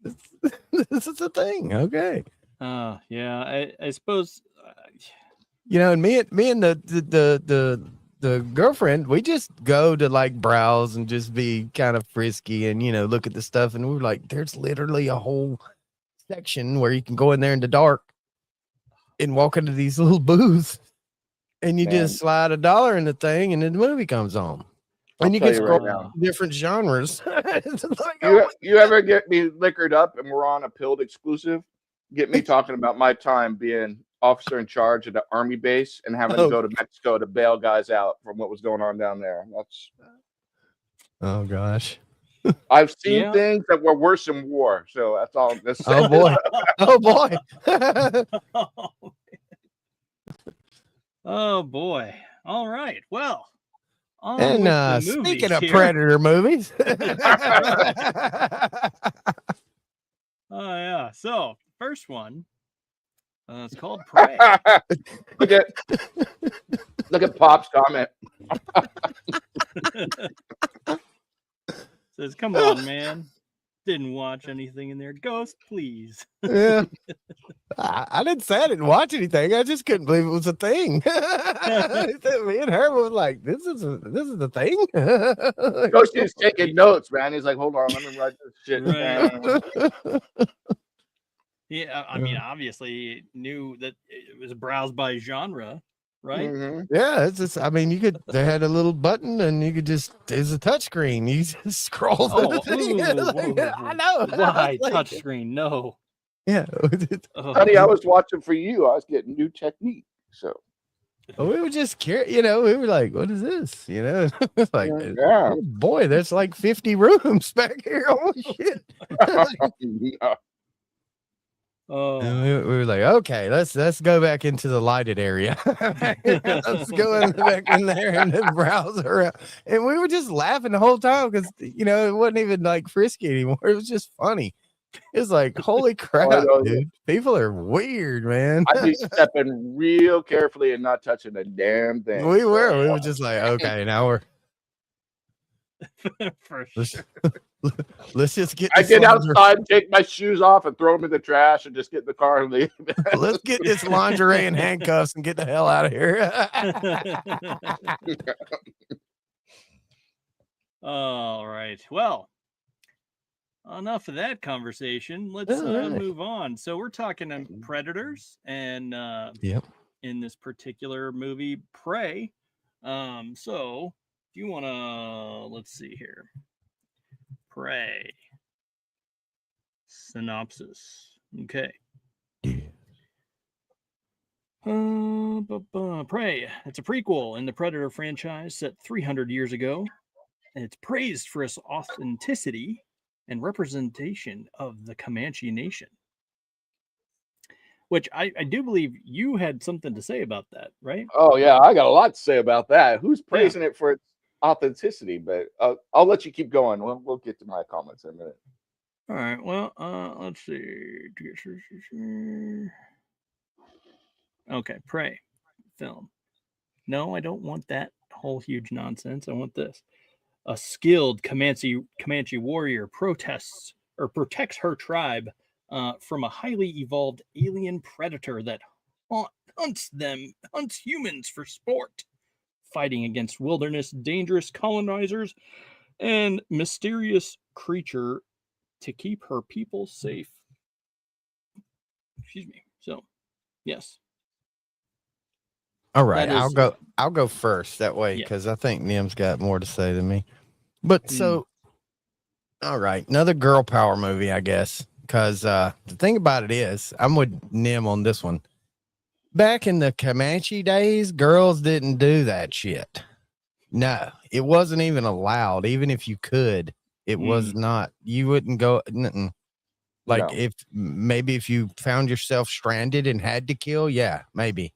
is a thing. Okay. Yeah. I suppose you know, and me and the girlfriend, we just go to like browse and just be kind of frisky and, you know, look at the stuff, and we're like, there's literally a whole section where you can go in there in the dark and walk into these little booths, and you just slide $1 in the thing, and then the movie comes on. And you can scroll different genres. Like, you ever get me liquored up and we're on a Pilled exclusive? Get me talking about my time being officer in charge at the Army base and having to go to Mexico to bail guys out from what was going on down there. Oh gosh. I've seen things that were worse than war, so that's all. Oh boy! Oh boy! Oh boy! All right. Well, and speaking of Predator movies, oh yeah. So first one, it's called Prey. Look at Pop's comment. Says, come on, man. Didn't watch anything in there. Ghost, please. Yeah. I didn't say I didn't watch anything. I just couldn't believe it was a thing. Me and her were like, this is a thing. Ghost is taking notes, man. He's like, hold on, let me write this shit down. Yeah, I mean, obviously knew that it was browsed by genre. Right? Mm-hmm. Yeah, it's just, I mean, they had a little button and you could just, it's a touch screen. You just scroll through the thing. I know. Why touch screen? No. Yeah. Honey, I was watching for you. I was getting new technique. So we were just curious, you know, we were like, what is this? You know, like, oh boy, there's like 50 rooms back here. Holy shit. And we were like, okay, let's go back into the lighted area. Let's go back in there and then browse around. And we were just laughing the whole time because, you know, it wasn't even like frisky anymore. It was just funny. It was like, holy crap, dude. People are weird, man. I'd be stepping real carefully and not touching a damn thing. We were just like, okay, now we're for sure. Let's just get. I get outside, take my shoes off, and throw them in the trash, and just get in the car and leave. Let's get this lingerie and handcuffs and get the hell out of here. All right. Well, enough of that conversation. Let's move on. So we're talking predators, and in this particular movie, Prey. So if you want to, let's see here. Prey. Synopsis. Okay. Yeah. Prey. It's a prequel in the Predator franchise set 300 years ago. And it's praised for its authenticity and representation of the Comanche Nation. Which I do believe you had something to say about that, right? Oh yeah, I got a lot to say about that. Who's praising it for its authenticity? But I'll let you keep going. We'll get to my comments in a minute. All right. Well, let's see. Okay, Prey film. No, I don't want that whole huge nonsense. I want this. A skilled Comanche warrior protects her tribe from a highly evolved alien predator that hunts humans for sport, fighting against wilderness dangerous colonizers and mysterious creature to keep her people safe. Excuse me. So, yes. All right, I'll go first that way because I think Nim's got more to say than me. But so, all right, another girl power movie, I guess. Because the thing about it is, I'm with Nim on this one. Back in the Comanche days, girls didn't do that shit. No, it wasn't even allowed. Even if you could, it was not. You wouldn't go. Like if you found yourself stranded and had to kill, yeah, maybe.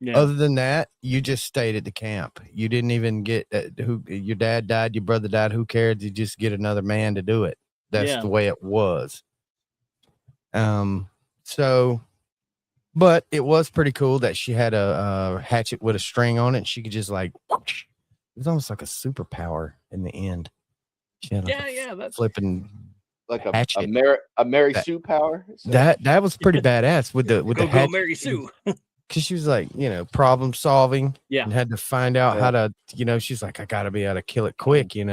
Yeah. Other than that, you just stayed at the camp. You didn't even get who your dad died, your brother died. Who cared? You just get another man to do it. That's the way it was. So, but it was pretty cool that she had a hatchet with a string on it. And she could just like, whoosh. It was almost like a superpower in the end. She had that's flipping like hatchet. a Mary Sue power. So. That was pretty badass with the hatchet. Mary Sue. Because she was like, problem solving. Yeah. And had to find out how to, she's like, I got to be able to kill it quick, She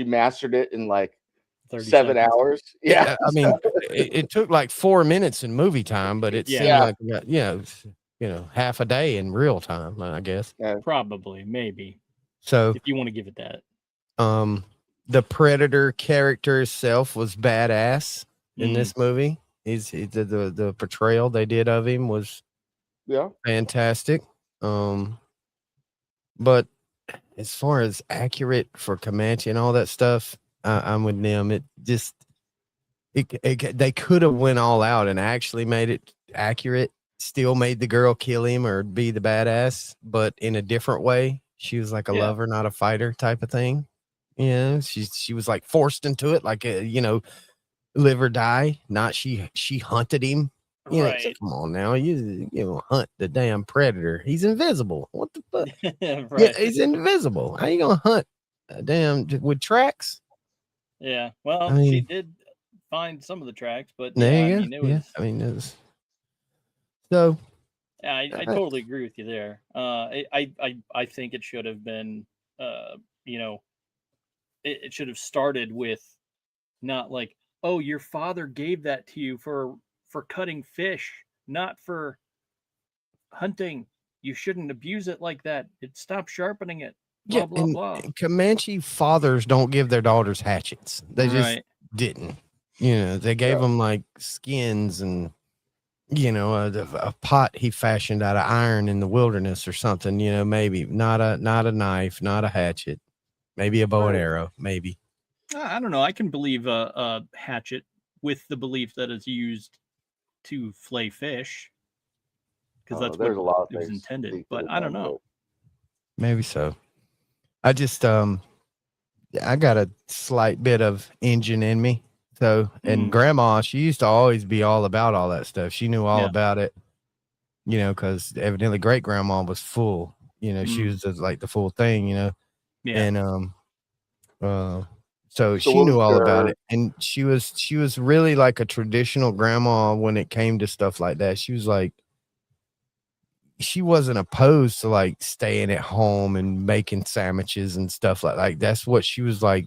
mastered it in like 7 hours. Yeah. I mean, it took like 4 minutes in movie time, but it seemed like, half a day in real time, I guess. Yeah. Probably, maybe. So if you want to give it that. The Predator character itself was badass in this movie. The portrayal they did of him was fantastic. But as far as accurate for Comanche and all that stuff, I'm with them. It just they could have went all out and actually made it accurate. Still made the girl kill him or be the badass, but in a different way. She was like a lover, not a fighter type of thing. She was like forced into it, like live or die. Not she hunted him. Right. Come on now, you hunt the damn predator. He's invisible. What the fuck? Right. Yeah, he's invisible. How you gonna hunt with tracks? Yeah. Well, she did find some of the tracks, but it was. So. I totally agree with you there. I think it should have been, it should have started with not like, oh, your father gave that to you for cutting fish, not for hunting. You shouldn't abuse it like that. Stop sharpening it. Blah, blah, blah. Comanche fathers don't give their daughters hatchets. They just didn't. They gave them like skins and, a pot he fashioned out of iron in the wilderness or something, maybe not a knife, not a hatchet, maybe a bow and arrow, maybe. I don't know. I can believe a hatchet with the belief that it's used to flay fish, because that's what it was intended. But I don't know. Maybe so. I just I got a slight bit of engine in me. So, and grandma, she used to always be all about all that stuff. She knew all about it, because evidently great grandma was full, she was just like the full thing, and, so she knew all about it. And she was really like a traditional grandma when it came to stuff like that. She was like, she wasn't opposed to like staying at home and making sandwiches and stuff like that's what she was like.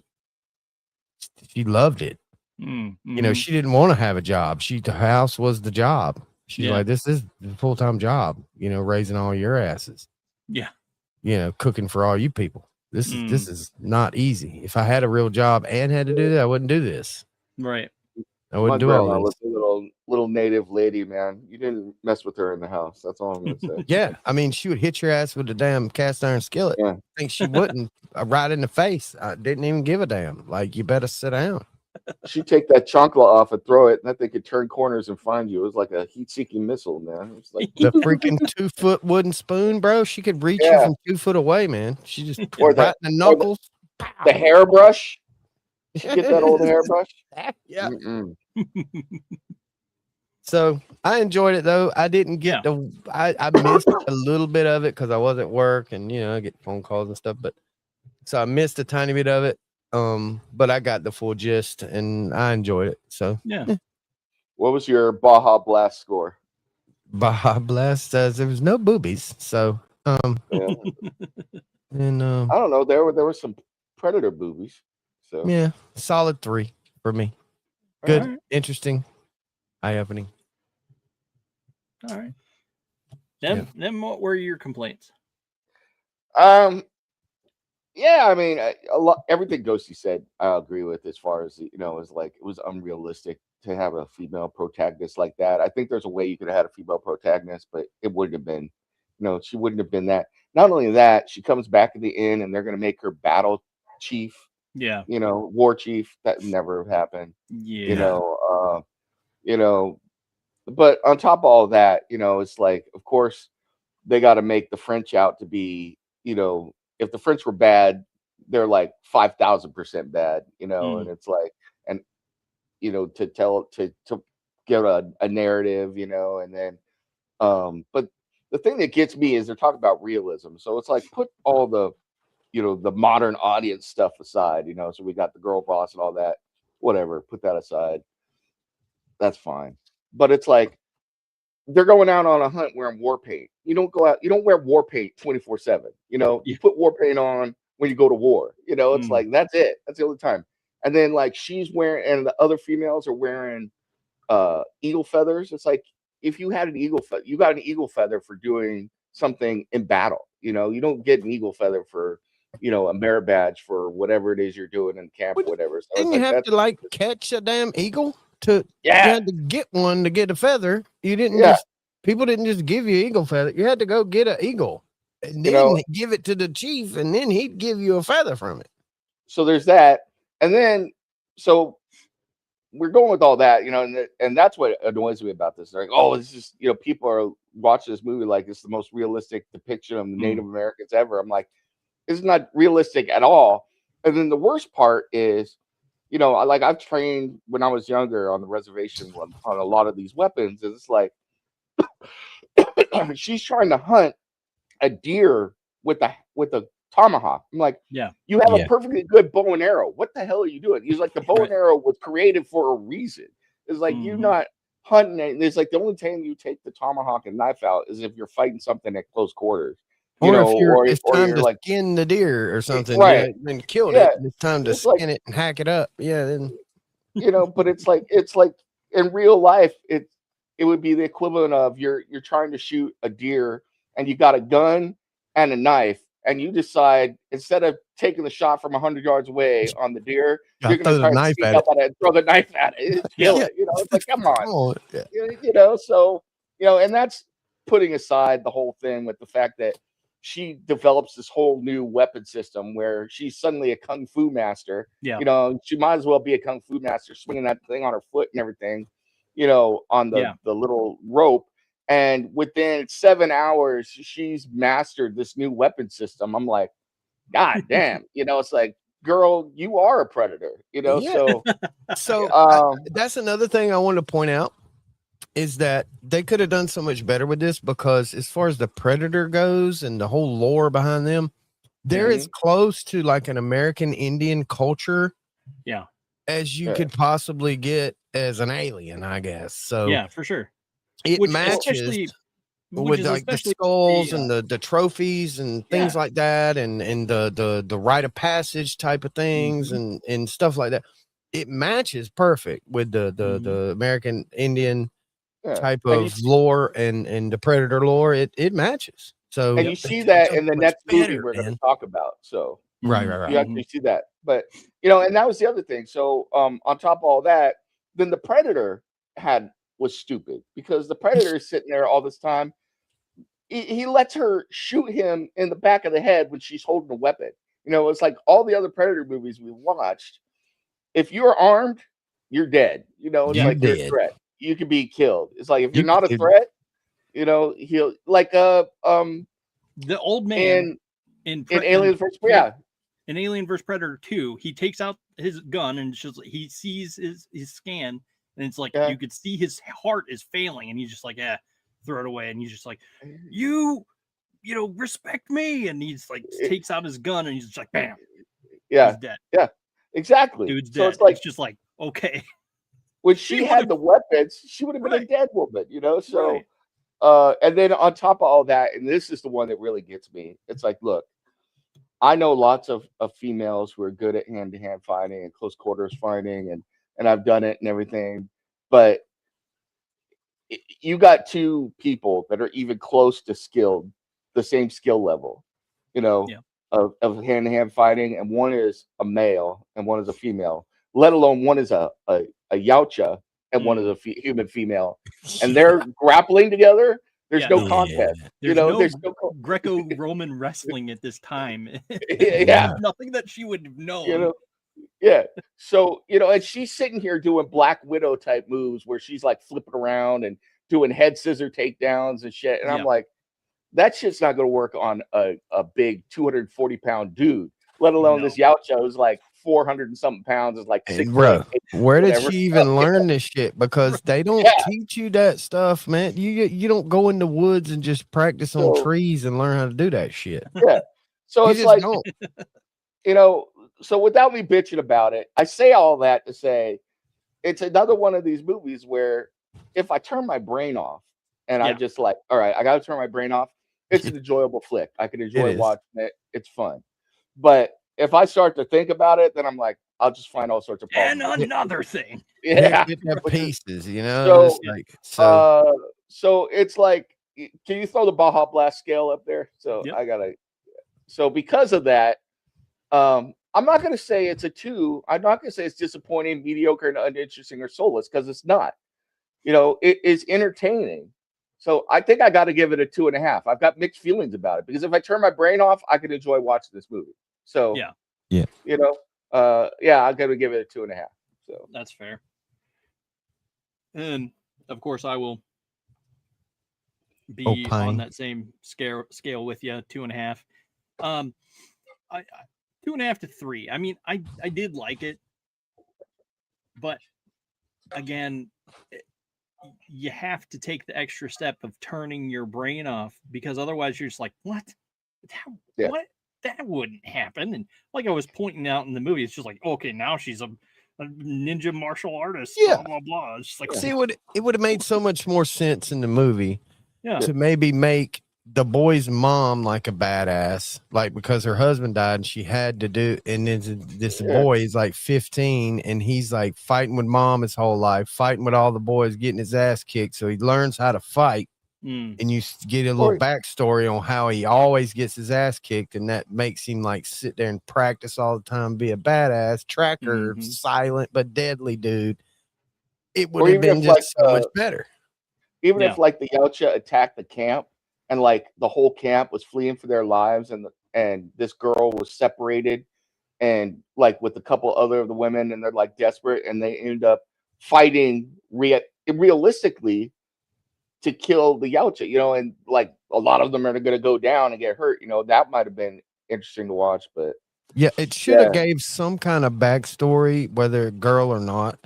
She loved it. She didn't want to have a job. The house was the job. She's like, this is the full-time job, raising all your asses. Yeah. Cooking for all you people. This is not easy. If I had a real job and had to do that, I wouldn't do this. Right. I wouldn't My do all grandma this. was a little native lady, man. You didn't mess with her in the house. That's all I'm gonna say. Yeah, I mean, she would hit your ass with a damn cast iron skillet. Yeah. I think she wouldn't right in the face. I didn't even give a damn. Like, you better sit down. She'd take that chancla off and throw it, and that thing could turn corners and find you. It was like a heat-seeking missile, man. It was like The freaking 2-foot wooden spoon, bro. She could reach you from 2 foot away, man. She just right in the knuckles. The hairbrush. Get that old hairbrush. Yeah. Mm-mm. So I enjoyed it though. I didn't get I missed a little bit of it because I was at work and I get phone calls and stuff, but so I missed a tiny bit of it. But I got the full gist and I enjoyed it. So yeah. What was your Baja Blast score? Baja Blast says there was no boobies. So And I don't know, there were some predator boobies. So yeah, solid 3 for me. Good, right. interesting, eye-opening. All right. Then what were your complaints? Yeah, I mean, everything Ghosty said, I agree with. As far as is like it was unrealistic to have a female protagonist like that. I think there's a way you could have had a female protagonist, but it wouldn't have been. She wouldn't have been that. Not only that, she comes back at the end, and they're going to make her battle chief. Yeah. War chief. That never happened. Yeah. But on top of all that, it's like, of course, they got to make the French out to be, if the French were bad, they're like 5,000% bad, and it's like, and to give a narrative, and then, but the thing that gets me is they're talking about realism. So it's like, put all the modern audience stuff aside, so we got the girl boss and all that, whatever, put that aside. That's fine. But it's like, they're going out on a hunt wearing war paint. You don't go out, you don't wear war paint 24/7. You put war paint on when you go to war. It's like, that's it. That's the only time. And then like she's wearing, and the other females are wearing eagle feathers. It's like, if you had an eagle feather, you got an eagle feather for doing something in battle. You don't get an eagle feather for a merit badge for whatever it is you're doing in camp or whatever. So didn't you have to catch a damn eagle you had to get one to get a feather. You didn't people didn't just give you eagle feather. You had to go get an eagle and then give it to the chief, and then he'd give you a feather from it. So there's that. And then so we're going with all that, and that's what annoys me about this. They're like, oh, this is, people are watching this movie like it's the most realistic depiction of the Native Americans ever. I'm like, it's not realistic at all. And then the worst part is, I've trained when I was younger on the reservation on a lot of these weapons. And it's like, she's trying to hunt a deer with a tomahawk. I'm like, you have a perfectly good bow and arrow. What the hell are you doing? He's like, the bow and arrow was created for a reason. It's like, you're not hunting it. It's like the only time you take the tomahawk and knife out is if you're fighting something at close quarters. Or it's time to skin the deer or something, right? Then killed it. It's time to skin it and hack it up. Yeah, then but it's like in real life, it would be the equivalent of you're trying to shoot a deer and you got a gun and a knife, and you decide instead of taking the shot from 100 yards away on the deer, you're going to try to sneak up on it and throw the knife at it and kill it. It's like, come on. So and that's putting aside the whole thing with the fact that she develops this whole new weapon system where she's suddenly a kung fu master. She might as well be a kung fu master, swinging that thing on her foot and everything, on the little rope. And within 7 hours, she's mastered this new weapon system. I'm like, God damn, it's like, girl, you are a predator, So that's another thing I want to point out. Is that they could have done so much better with this, because as far as the predator goes and the whole lore behind them, they're as close to like an American Indian culture as you could possibly get as an alien, I guess. So for sure. It matches with like the skulls and the trophies and things like that, and the rite of passage type of things and stuff like that. It matches perfect with the American Indian type of lore and the predator lore. It matches. So and you see that in the next movie we're going to talk about. So Right. You actually see that. But, and that was the other thing. So on top of all that, then the Predator was stupid because the Predator is sitting there all this time. He lets her shoot him in the back of the head when she's holding a weapon. It's like all the other Predator movies we watched. If you're armed, you're dead. It's like you're a threat. You can be killed. It's like if you're not a threat, he'll like the old man in Alien vs. In Alien vs. Predator 2, he takes out his gun and he sees his scan, and it's like you could see his heart is failing, and he's just like, throw it away, and he's just like, you respect me, and he's like takes out his gun, and he's just like, bam, he's dead. Yeah, exactly. Dude's dead. So it's like, it's just like, okay. When she had the weapons, she would have been a dead woman, So, and then on top of all that, and this is the one that really gets me. It's like, look, I know lots of females who are good at hand-to-hand fighting and close quarters fighting, and I've done it and everything, but you got two people that are even close to skilled, the same skill level, of hand-to-hand fighting, and one is a male and one is a female, let alone one is a yautja and one is a human female, and they're grappling together. There's no contest. There's no Greco-Roman wrestling at this time. Nothing that she would have known. So, and she's sitting here doing Black Widow type moves where she's like flipping around and doing head scissor takedowns and shit. And I'm like, that shit's not going to work on a big 240-pound dude, let alone this yautja who's like 400 and something pounds, is like 6 bro. Where did she even learn this shit? Because they don't teach you that stuff, man. You don't go in the woods and just practice on trees and learn how to do that shit. Yeah. So it's like, so without me bitching about it, I say all that to say it's another one of these movies where if I turn my brain off and I just like, all right, I got to turn my brain off. It's an enjoyable flick. I can enjoy watching it. It's fun. But if I start to think about it, then I'm like, I'll just find all sorts of problems. And another thing. Pieces, So it's like, can you throw the Baja Blast scale up there? So so because of that, I'm not going to say it's a 2. I'm not going to say it's disappointing, mediocre, and uninteresting or soulless, because it's not. It is entertaining. So I think I got to give it a 2.5. I've got mixed feelings about it because if I turn my brain off, I can enjoy watching this movie. So I'm going to give it a 2.5. So that's fair. And of course, I will be on that same scale with you, 2.5. 2.5 to 3. I mean, I did like it, but again, you have to take the extra step of turning your brain off, because otherwise you're just like, what? What? That wouldn't happen. And like I was pointing out in the movie, it's just like, okay, now she's a ninja martial artist. Blah blah blah. It's just like, see, it would have made so much more sense in the movie to maybe make the boy's mom like a badass, like because her husband died and she had to do, and then this boy is like 15 and he's like fighting with mom his whole life, fighting with all the boys, getting his ass kicked, so he learns how to fight. And you get a little backstory on how he always gets his ass kicked, and that makes him like sit there and practice all the time, be a badass tracker, silent but deadly dude. It would have been just so much better. Even if like the yautja attacked the camp and like the whole camp was fleeing for their lives, and this girl was separated and like with a couple other of the women, and they're like desperate, and they end up fighting realistically to kill the yautja, and like a lot of them are going to go down and get hurt. That might have been interesting to watch, but it should have gave some kind of backstory, whether girl or not,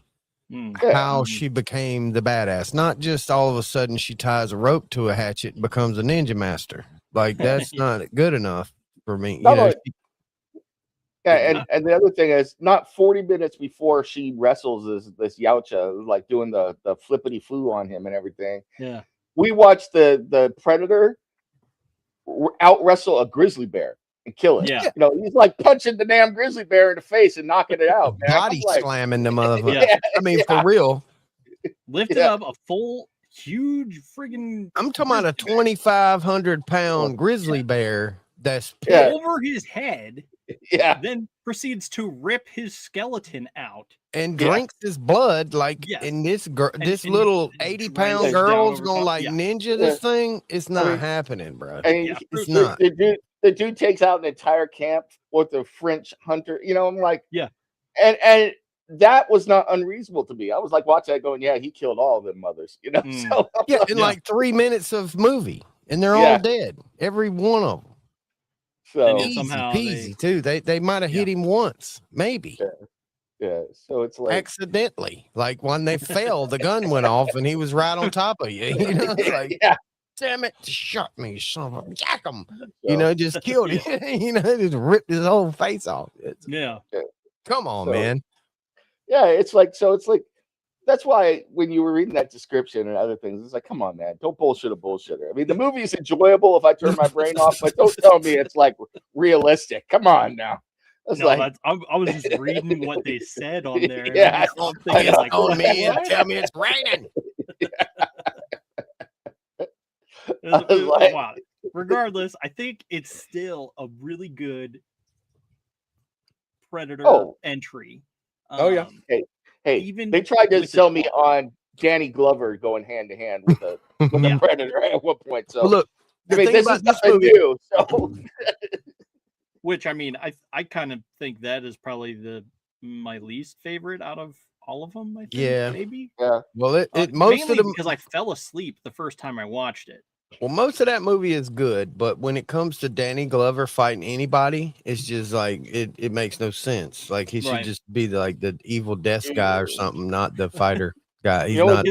how she became the badass. Not just all of a sudden she ties a rope to a hatchet and becomes a ninja master. Like that's not good enough for me. And the other thing is, not 40 minutes before she wrestles this yautja, like doing the flippity foo on him and everything. Yeah, we watched the Predator out wrestle a grizzly bear and kill it. Yeah, he's like punching the damn grizzly bear in the face and knocking it out, man. Body slamming the motherfucker. I mean, for real. Lifted up a full, huge friggin'. I'm talking about a 2,500-pound grizzly bear that's over his head. Yeah. then proceeds to rip his skeleton out and drinks his blood and this girl, this little 80-pound girl's gonna ninja this thing. It's not happening, bro. And it's not. The dude takes out an entire camp with a French hunter. You know, I'm like, yeah, and that was not unreasonable to me. I was like watching that, going, yeah, he killed all of them mothers. You know, so yeah, in like 3 minutes of movie, and they're all dead, every one of them. So easy peasy too. They might have hit him once, maybe. Yeah, so it's like accidentally, like when they fell, the gun went off and he was right on top of you. You know, it's like, damn it, shot me, son of a jack him. You know, just killed him. You know, just ripped his whole face off. Come on, man. Yeah, it's like that's why when you were reading that description and other things, it's like, come on, man, don't bullshit a bullshitter. I mean, the movie is enjoyable if I turn my brain off, but don't tell me it's like realistic. Come on now. I was just reading what they said on there. Yeah, I'm thinking like, on me and tell me it's raining. Wow. Regardless, I think it's still a really good Predator entry. Hey, even they tried to sell me on Danny Glover going hand to hand with a Predator at one point. So look, I mean, this is nothing new. So. Which I mean, I kind of think that is probably my least favorite out of all of them. I think, maybe. Yeah. Well, it most of them because I fell asleep the first time I watched it. Well, most of that movie is good, but when it comes to Danny Glover fighting anybody, it's just like it makes no sense. Like he should just be the evil death guy or something, not the fighter guy. He's not.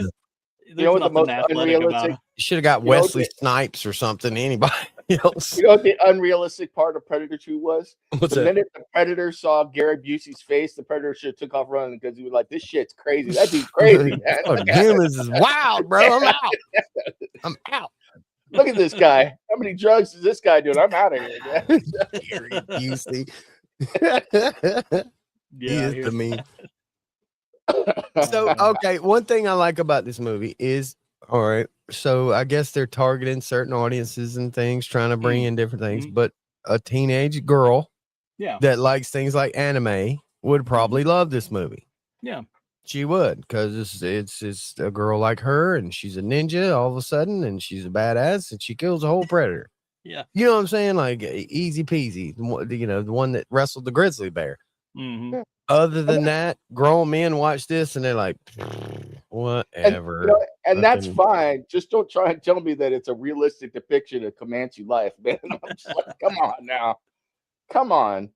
You know what the most unrealistic? You should have got Wesley Snipes or something. Anybody else? You know what the unrealistic part of Predator 2 was? What's the that? minute the Predator saw Gary Busey's face, the Predator should have took off running because he was like, "This shit's crazy. That dude's crazy, man. Humans is wild, bro. I'm out. I'm out. Look at this guy. How many drugs is this guy doing? I'm out of here, man." Gary Busey. He Yeah, is the meme. So, okay, one thing I like about this movie is, all right, so I guess they're targeting certain audiences and things, trying to bring in different things, but a teenage girl that likes things like anime would probably love this movie. Yeah. She would, because it's a girl like her, and she's a ninja all of a sudden, and she's a badass, and she kills a whole predator. Yeah. You know what I'm saying? Like, easy peasy, you know, the one that wrestled the grizzly bear. Mm-hmm. Other than that, grown men watch this and they're like, whatever. And that's fine. Just don't try and tell me that it's a realistic depiction of Comanche life, man. I'm just like, come on now. Come on.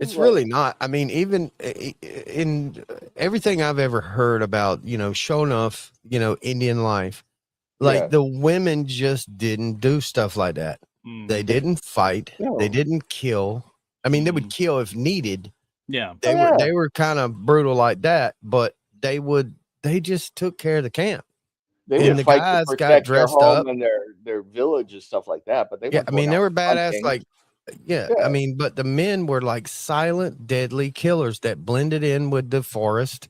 It's really not. I mean, even in everything I've ever heard about, you know, showing off, you know, Indian life, like the women just didn't do stuff like that. They didn't fight. No. They didn't kill. I mean, they would kill if needed. Yeah. They were kind of brutal like that, but they just took care of the camp. They would fight to protect their home and their village and stuff like that. But they I mean, they were badass, like I mean, but the men were like silent, deadly killers that blended in with the forest,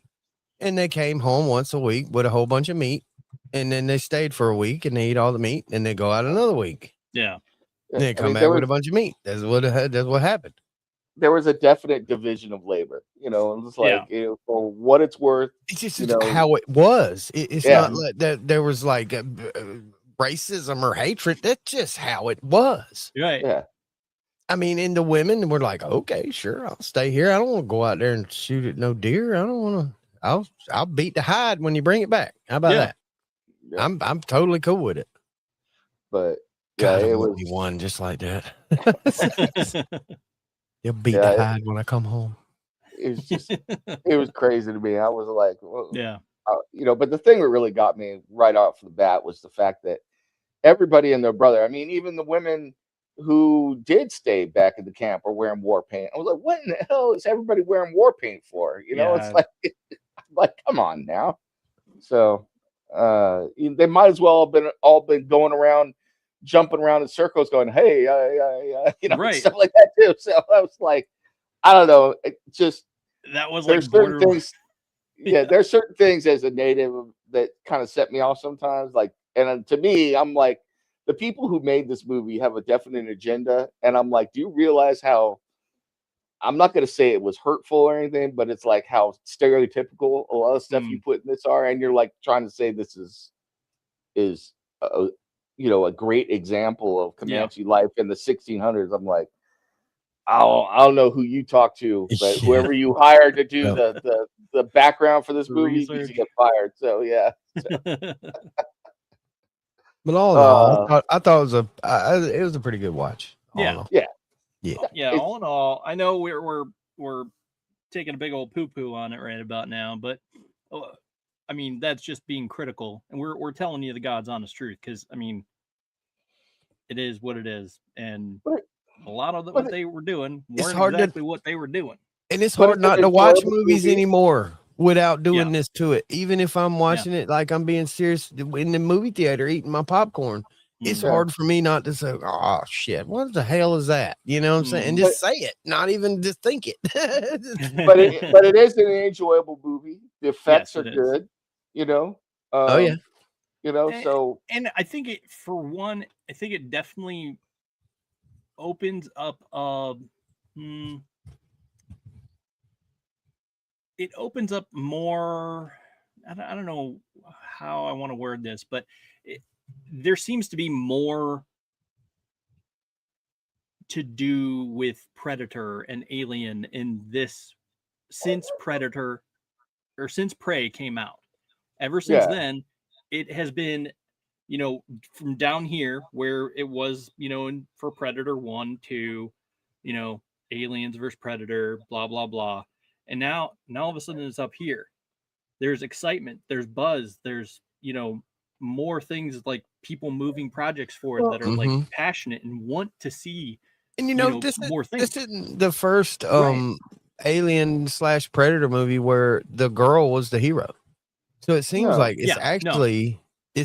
and they came home once a week with a whole bunch of meat, and then they stayed for a week and they eat all the meat, and they go out another week. Yeah. And they come back with a bunch of meat. That's what happened. There was a definite division of labor, you know, and it's like, you know, for what it's worth. It's just how it was. It's not like that there was like racism or hatred. That's just how it was. Right. Yeah. I mean, and the women were like, okay, sure, I'll stay here. I don't want to go out there and shoot at no deer. I don't want to. I'll beat the hide when you bring it back. How about that? Yeah. I'm totally cool with it. But God, it would be one just like that. You'll beat the hide when I come home. It was just, it was crazy to me. I was like, well, you know, but the thing that really got me right off the bat was the fact that everybody and their brother, I mean, even the women who did stay back in the camp were wearing war paint. I was like, what in the hell is everybody wearing war paint for? You know, it's like, come on now. So they might as well have all been going around, jumping around in circles going, hey, you know, stuff like that too. So I was like, I don't know. It just, that was there's certain things. There's certain things as a native that kind of set me off sometimes. Like, and to me, I'm like, the people who made this movie have a definite agenda. And I'm like, do you realize how I'm not going to say it was hurtful or anything, but it's like how stereotypical a lot of stuff you put in this are, and you're like trying to say this is a, a great example of Comanche life in the 1600s. I'm like, I don't know who you talk to, but whoever you hired to do the background for this movie needs to get fired. So yeah. But all in all, I thought it was a pretty good watch. Yeah. All in all, I know we're taking a big old poo-poo on it right about now, but I mean, that's just being critical, and we're telling you the God's honest truth, because I mean, it is what it is, and a lot of what they were doing weren't exactly what they were doing. And it's hard not to watch movies anymore without doing this to it. Even if I'm watching it like I'm being serious in the movie theater eating my popcorn, it's hard for me not to say, oh shit, what the hell is that? You know what I'm saying? And just say it, not even just think it. but it is an enjoyable movie. The effects are good, you know. You know, and I think it definitely opens up it opens up more. I don't know how I want to word this, but there seems to be more to do with Predator and Alien in this since Predator or since Prey came out. Ever since then, it has been, you know, from down here where it was, you know, for Predator 1 to, you know, Aliens versus Predator, blah, blah, blah. And now all of a sudden it's up here. There's excitement, there's buzz, there's, you know, more things like people moving projects forward that are like passionate and want to see. And you know, more things. This isn't the first Alien/Predator movie where the girl was the hero. So it seems like it's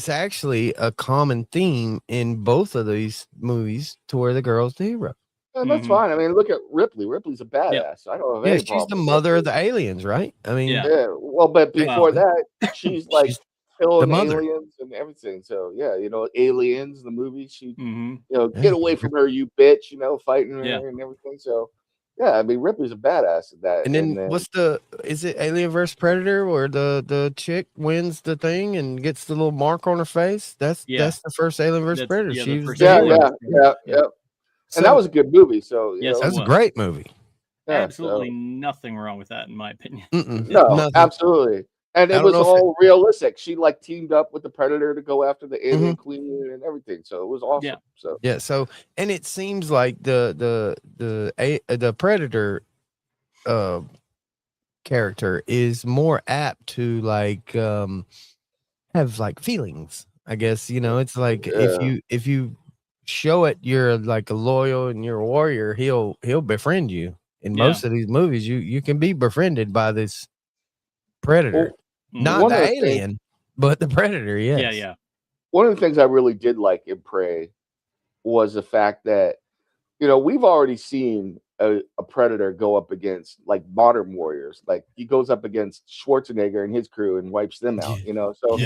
actually a common theme in both of these movies to where the girl's the hero. And that's fine. I mean, look at Ripley. Ripley's a badass. I don't have any problem. She's the mother of the aliens, right? I mean, well, but before that, she's like killing aliens and everything. So yeah, you know, Aliens, the movie. She, you know, get away from her, you bitch. You know, fighting her and everything. So yeah, I mean, Ripley's a badass at that. And then is it Alien vs Predator where the chick wins the thing and gets the little mark on her face? That's the first Alien vs Predator. She was yeah. And that was a good movie. So that's a great movie. Yeah, absolutely nothing wrong with that, in my opinion. No, absolutely. And it was all realistic. She like teamed up with the Predator to go after the alien queen and everything. So it was awesome. So and it seems like the Predator character is more apt to like have like feelings. I guess, you know, it's like if you show it you're like a loyal and you're a warrior, he'll befriend you. In most of these movies, you can be befriended by this Predator. Not the alien, but the Predator, yes. Yeah. One of the things I really did like in Prey was the fact that, you know, we've already seen a Predator go up against like modern warriors. Like he goes up against Schwarzenegger and his crew and wipes them out, you know? So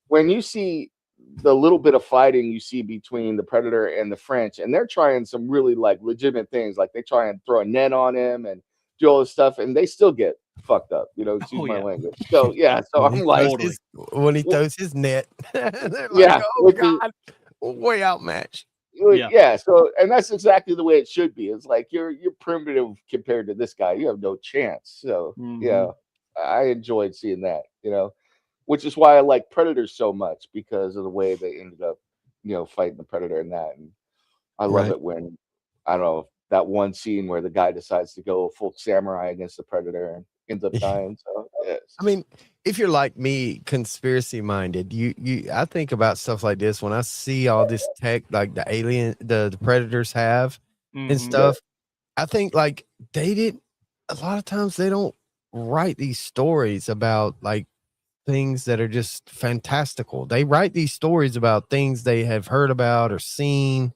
when you see the little bit of fighting you see between the Predator and the French, and they're trying some really like legitimate things, like they try and throw a net on him and do all this stuff, and they still get fucked up, you know, excuse my language. So so I'm like, when he throws his net, like, oh god, way outmatched. So and that's exactly the way it should be. It's like you're primitive compared to this guy, you have no chance. So I enjoyed seeing that, you know, which is why I like Predators so much, because of the way they ended up, you know, fighting the Predator and that. And I love it when, I don't know, that one scene where the guy decides to go full samurai against the Predator and ends up dying. So I mean, if you're like me, conspiracy minded, I think about stuff like this when I see all this tech like the Predators have and stuff. I think like a lot of times they don't write these stories about like things that are just fantastical. They write these stories about things they have heard about or seen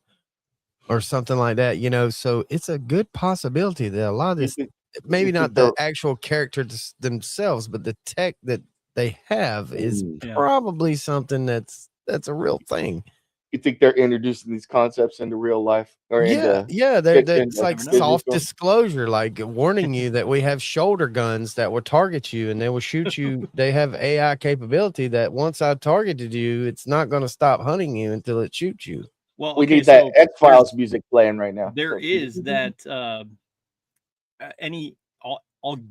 or something like that, you know. So it's a good possibility that a lot of this, maybe not the actual characters themselves, but the tech that they have is probably something that's a real thing. You think they're introducing these concepts into real life or Yeah, into it's like soft disclosure, like warning you that we have shoulder guns that will target you and they will shoot you. They have AI capability that once I targeted you, it's not going to stop hunting you until it shoots you. Well, we need that X-Files music playing right now. There is that all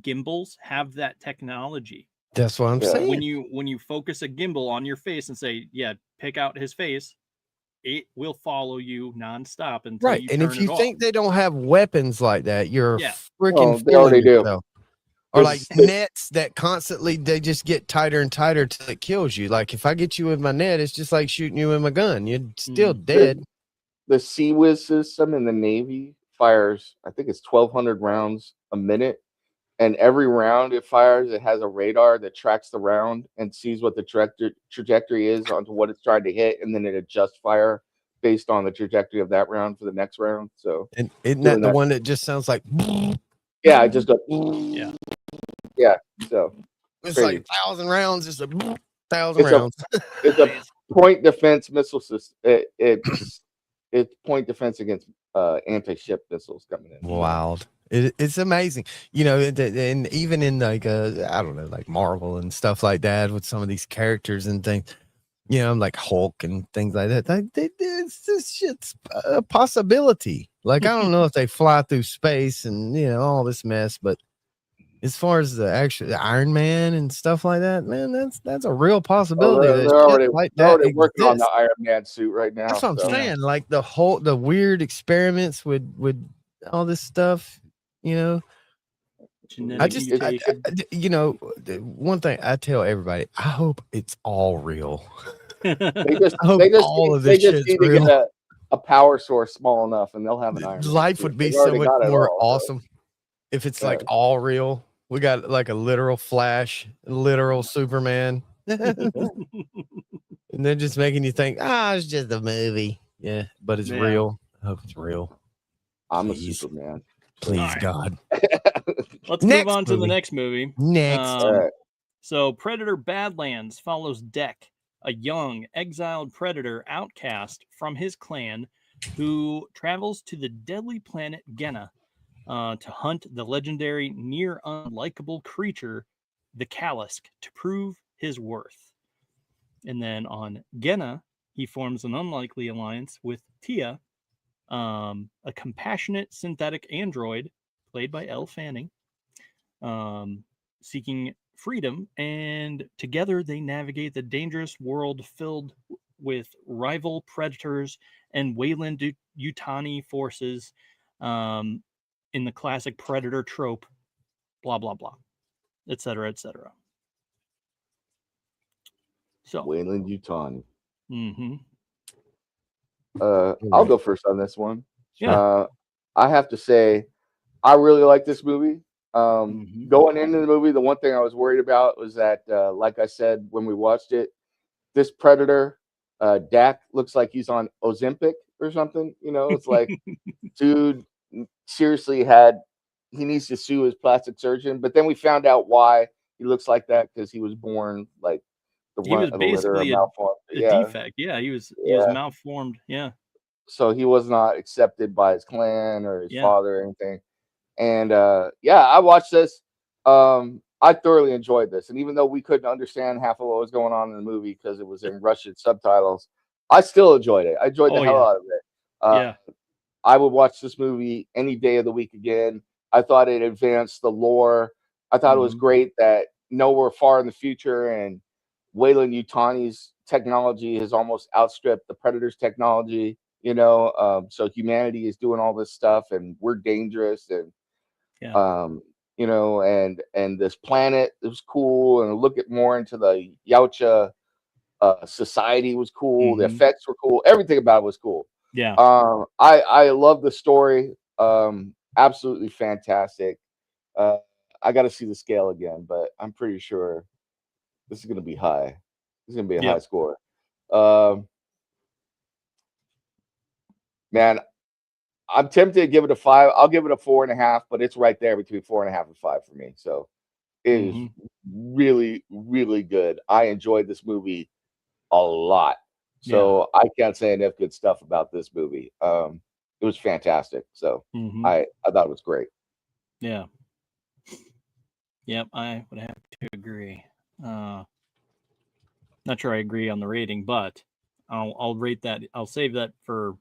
gimbals have that technology. That's what I'm saying. When you focus a gimbal on your face and say, "Yeah, pick out his face," it will follow you nonstop until you turn it off. And if you think they don't have weapons like that, you're freaking they already do. Or like nets that constantly they just get tighter and tighter till it kills you. Like if I get you with my net, it's just like shooting you with my gun. You're still dead. The CWIS system in the Navy fires, I think it's 1,200 rounds a minute. And every round it fires, it has a radar that tracks the round and sees what the trajectory is onto what it's trying to hit, and then it adjusts fire based on the trajectory of that round for the next round. So, and isn't that the one that just sounds like? Yeah, it just goes. Yeah. So it's crazy. Like 1,000 rounds, just 1,000 rounds. It's a point defense missile system. It's point defense against anti-ship missiles coming in. Wild. It's amazing, and even in like I don't know, like Marvel and stuff like that, with some of these characters and things, like Hulk and things like that. This shit's a possibility. Like I don't know if they fly through space and all this mess, but as far as the Iron Man and stuff like that, man, that's a real possibility. They're already working on the Iron Man suit right now. That's what I'm saying. Like the weird experiments with all this stuff. One thing I tell everybody, I hope it's all real. They just need to get a power source small enough, and they'll have an Iron Man. Life would be so much more awesome if it's like all real. We got like a literal Flash, literal Superman, and they're just making you think, it's just a movie. Yeah, but it's real. I hope it's real. I'm a Superman. Please, God. Let's move on to the next movie. Next. So Predator Badlands follows Deck, a young, exiled predator outcast from his clan who travels to the deadly planet Genna to hunt the legendary near unlikable creature, the Callisk, to prove his worth. And then on Genna, he forms an unlikely alliance with Tia, a compassionate synthetic android played by Elle Fanning, seeking freedom, and together they navigate the dangerous world filled with rival predators and Weyland-Yutani forces in the classic predator trope, blah, blah, blah, etc., etc. So Weyland-Yutani. Mm-hmm. I'll go first on this one. Yeah. I have to say, I really like this movie. Going into the movie, the one thing I was worried about was that, like I said when we watched it, this predator, Dak, looks like he's on Ozempic or something. It's like, dude, seriously he needs to sue his plastic surgeon. But then we found out why he looks like that, because he was born like he was basically a defect. Yeah, he was malformed. Yeah. So he was not accepted by his clan or his father or anything. And I watched this. I thoroughly enjoyed this. And even though we couldn't understand half of what was going on in the movie because it was in Russian subtitles, I still enjoyed it. I enjoyed the hell out of it. I would watch this movie any day of the week again. I thought it advanced the lore. I thought it was great that we're far in the future, and Weyland-Yutani's technology has almost outstripped the Predator's technology. So humanity is doing all this stuff, and we're dangerous, and and this planet was cool, and look at more into the Yautja society was cool. The effects were cool. Everything about it was cool. Yeah. I love the story. Absolutely fantastic. I got to see the scale again, but I'm pretty sure this is going to be high. This is going to be a high score. Man, I'm tempted to give it a 5. I'll give it a 4.5, but it's right there between 4.5 and 5 for me. So it is really, really good. I enjoyed this movie a lot. So I can't say enough good stuff about this movie. It was fantastic. So I thought it was great. Yeah. Yep, I would have to agree. Not sure I agree on the rating, but I'll rate that. I'll save that for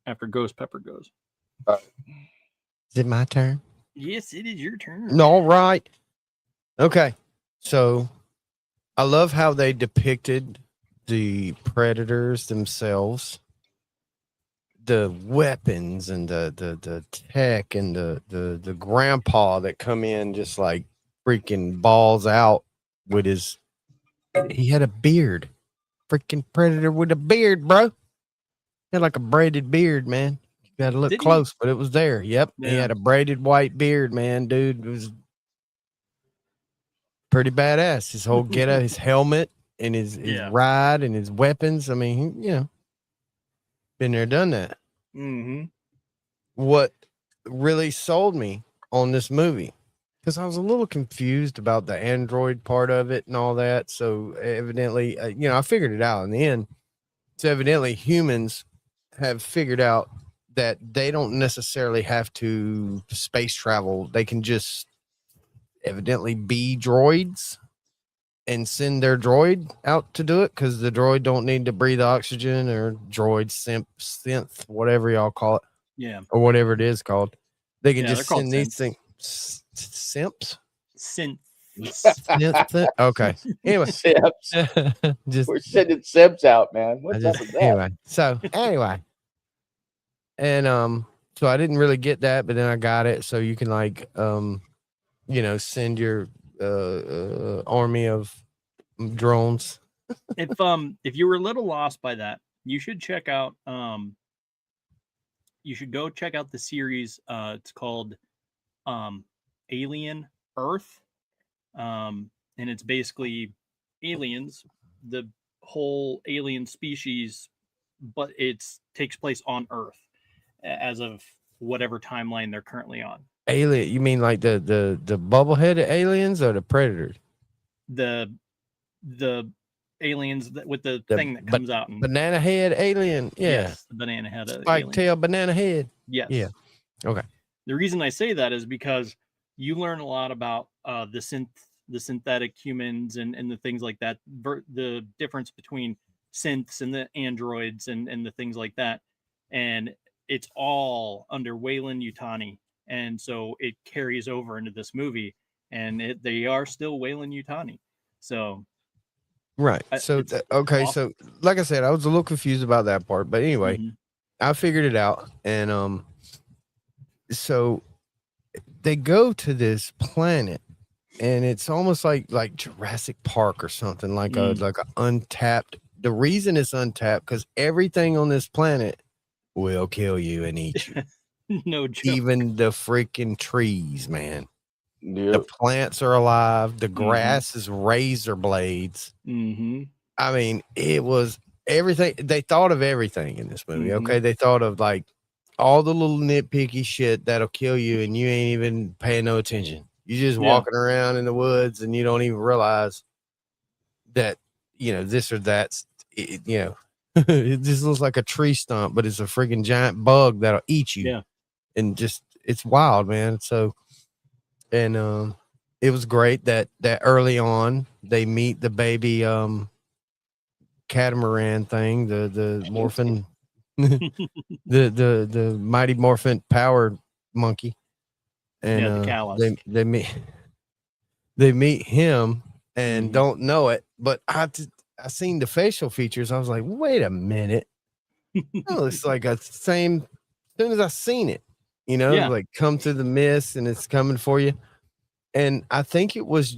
after Ghost Pepper goes. Is it my turn? Yes, it is your turn. All right. Okay. So I love how they depicted the predators themselves, the weapons and the tech and the grandpa that come in just like freaking balls out with he had a beard. Freaking predator with a beard, bro. He had like a braided beard, man. You gotta look close, but it was there. Yep. Yeah. He had a braided white beard, man, dude. It was pretty badass. His whole getup, his helmet and his ride and his weapons. I mean, been there, done that. What really sold me on this movie, because I was a little confused about the android part of it and all that. So evidently, I figured it out in the end. So evidently humans have figured out that they don't necessarily have to space travel. They can just evidently be droids and send their droid out to do it, because the droid don't need to breathe oxygen, or droid synth, whatever y'all call it. Yeah. Or whatever it is called. They can just send these things. Simps? Synth. Okay. Anyway. We're sending Sims out, man. What's up with that? Anyway. And so I didn't really get that, but then I got it. So you can send your army of drones. If you were a little lost by that, you should check out you should go check out the series. It's called Alien Earth. And it's basically aliens, the whole alien species, but it takes place on Earth as of whatever timeline they're currently on. Alien, you mean like the bubble-headed aliens or the predators? The aliens with the thing that comes out. Banana head alien. Yeah. Yes, the banana head spike tail banana head. Yes. Yeah. Okay. The reason I say that is because you learn a lot about the synthetic humans and the things like that, the difference between synths and the androids and the things like that. And it's all under Weyland-Yutani. And so it carries over into this movie, and they are still Weyland-Yutani. So right. So okay. Awesome. So like I said, I was a little confused about that part, but anyway, I figured it out. And so they go to this planet, and it's almost like Jurassic Park or something, like a untapped. The reason it's untapped because everything on this planet will kill you and eat you. No joke. Even the freaking trees, man. Yep. The plants are alive. The grass is razor blades. I mean, it was everything. They thought of everything in this movie. Okay. They thought of like all the little nitpicky shit that'll kill you, and you ain't even paying no attention. You just walking around in the woods, and you don't even realize that, this or that's, it just looks like a tree stump, but it's a freaking giant bug that'll eat you. Yeah. And just, it's wild, man. So, and it was great that early on they meet the baby catamaran thing, the morphin, the mighty morphin power monkey, and the they meet him and don't know it, but I seen the facial features. I was like, wait a minute, it's like a same. As soon as I seen it, like come through the mist and it's coming for you. And I think it was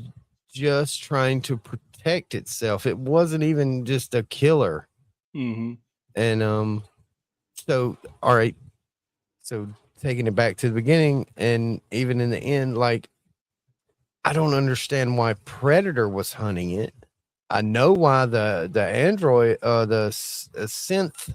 just trying to protect itself. It wasn't even just a killer. And so, all right. So taking it back to the beginning, and even in the end, like, I don't understand why Predator was hunting it. I know why the android, the synth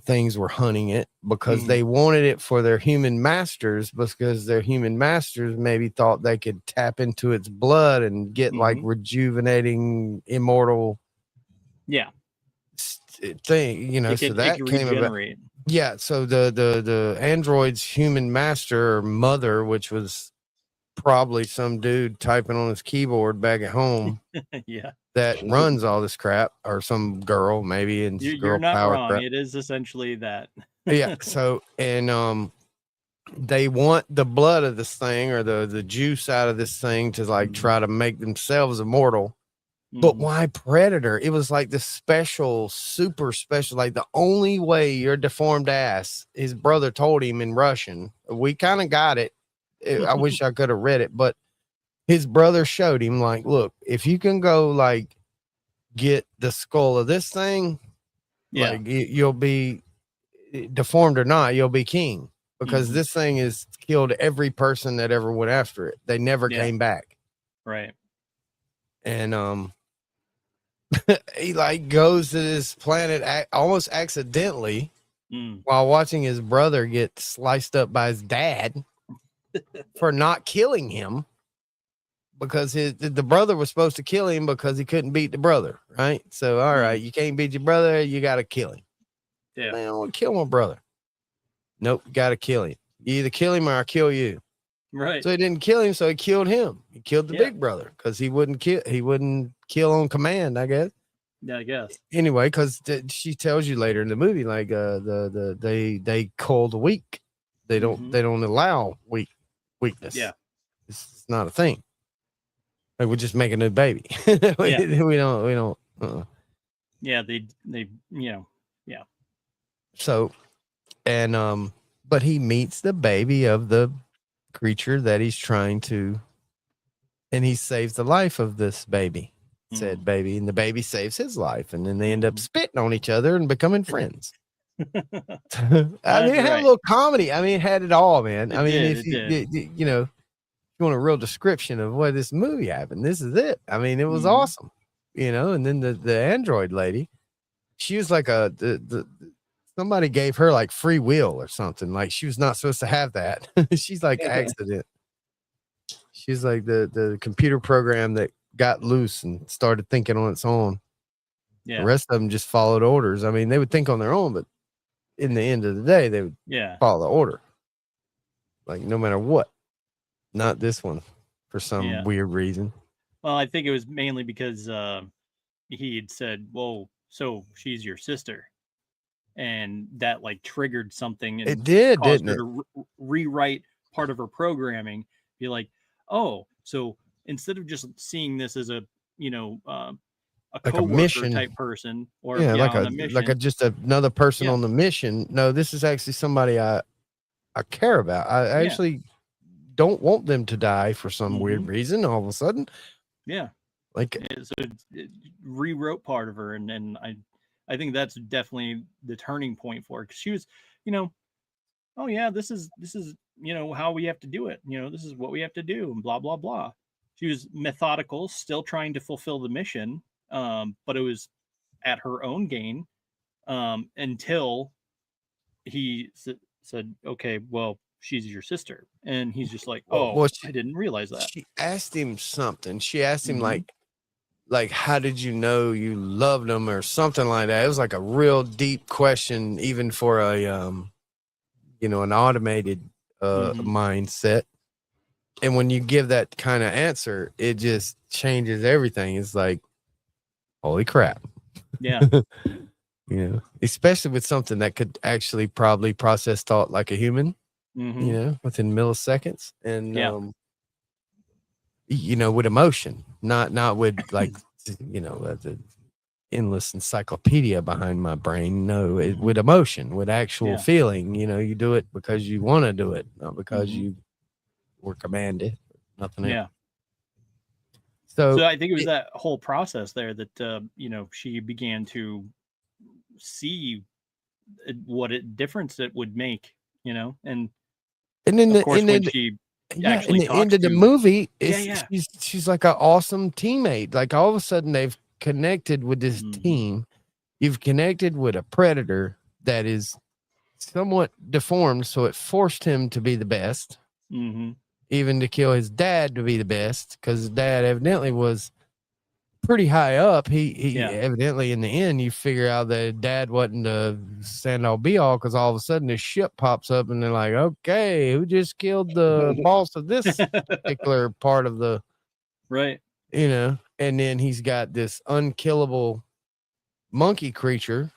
things were hunting it, because they wanted it for their human masters, because their human masters maybe thought they could tap into its blood and get like rejuvenating immortal thing, you know, It so can that came about. regenerate. Yeah, so the android's human master or mother, which was probably some dude typing on his keyboard back at home Yeah, that runs all this crap, or some girl maybe, and you're girl not power wrong. crap. It is essentially that. Yeah, so and they want the blood of this thing or the juice out of this thing to like try to make themselves immortal. But why Predator? It was like the special, super special, like the only way your deformed ass, his brother told him in Russian. We kind of got it. I wish I could have read it, but his brother showed him, like, look, if you can go like get the skull of this thing, like you'll be deformed or not, you'll be king, because this thing has killed every person that ever went after it. They never came back. Right. And he like goes to this planet almost accidentally while watching his brother get sliced up by his dad for not killing him, because the brother was supposed to kill him because he couldn't beat the brother, right? So all right, you can't beat your brother, you got to kill him. Man, I don't want to kill my brother. Nope, got to kill him. You either kill him or I kill you. Right. So he didn't kill him, so he killed him. He killed the big brother because he wouldn't kill on command, I guess. Yeah, I guess. Anyway, because she tells you later in the movie, like they call the weak. They don't allow weakness. Yeah, it's not a thing. Like, we'll just make a new baby. we don't. Yeah, they yeah. So, and but he meets the baby of the creature that he's trying to, and he saves the life of this baby, said baby, and the baby saves his life, and then they end up spitting on each other and becoming friends. I mean, it had a little comedy. I mean, it had it all, man. If you know, if you want a real description of what this movie happened, this is it. I mean, it was awesome, you know. And then the android lady, she was like somebody gave her like free will or something. Like, she was not supposed to have that. She's like accident. She's like the computer program that got loose and started thinking on its own. Yeah. The rest of them just followed orders. I mean, they would think on their own, but in the end of the day, they would follow the order. Like, no matter what. Not this one for some weird reason. Well, I think it was mainly because he had said, "Whoa, so she's your sister," and that like triggered something. And it did, caused didn't her it? To rewrite part of her programming. Be like, oh, so instead of just seeing this as a like a mission type person, or like on a mission, just another person on the mission. No, this is actually somebody I care about. I actually don't want them to die for some weird reason all of a sudden. Yeah. Like, so it rewrote part of her, and I think that's definitely the turning point for her, because she was, oh yeah, this is how we have to do it. This is what we have to do, and blah blah blah. She was methodical, still trying to fulfill the mission, but it was at her own gain, until he said, "Okay, well, she's your sister," and he's just like, "Oh, I didn't realize that." She asked him something. She asked him like, how did you know you loved him, or something like that. It was like a real deep question, even for a an automated mindset. And when you give that kind of answer, it just changes everything. It's like, holy crap. Yeah. Especially with something that could actually probably process thought like a human, within milliseconds. And with emotion, not with like the endless encyclopedia behind my brain. No, with emotion, with actual feeling. You do it because you want to do it, not because you were commanded. Nothing else. So I think it was that whole process there that she began to see what difference it would make, and then of course when she actually in the end of the movie, she's like an awesome teammate. Like, all of a sudden they've connected with this team. You've connected with a predator that is somewhat deformed, so it forced him to be the best, even to kill his dad to be the best, because his dad evidently was pretty high up. He Yeah. evidently in the end you figure out that dad wasn't the stand all be all, because all of a sudden this ship pops up and they're like, okay, who just killed the boss of this particular part of the Right. and then he's got this unkillable monkey creature.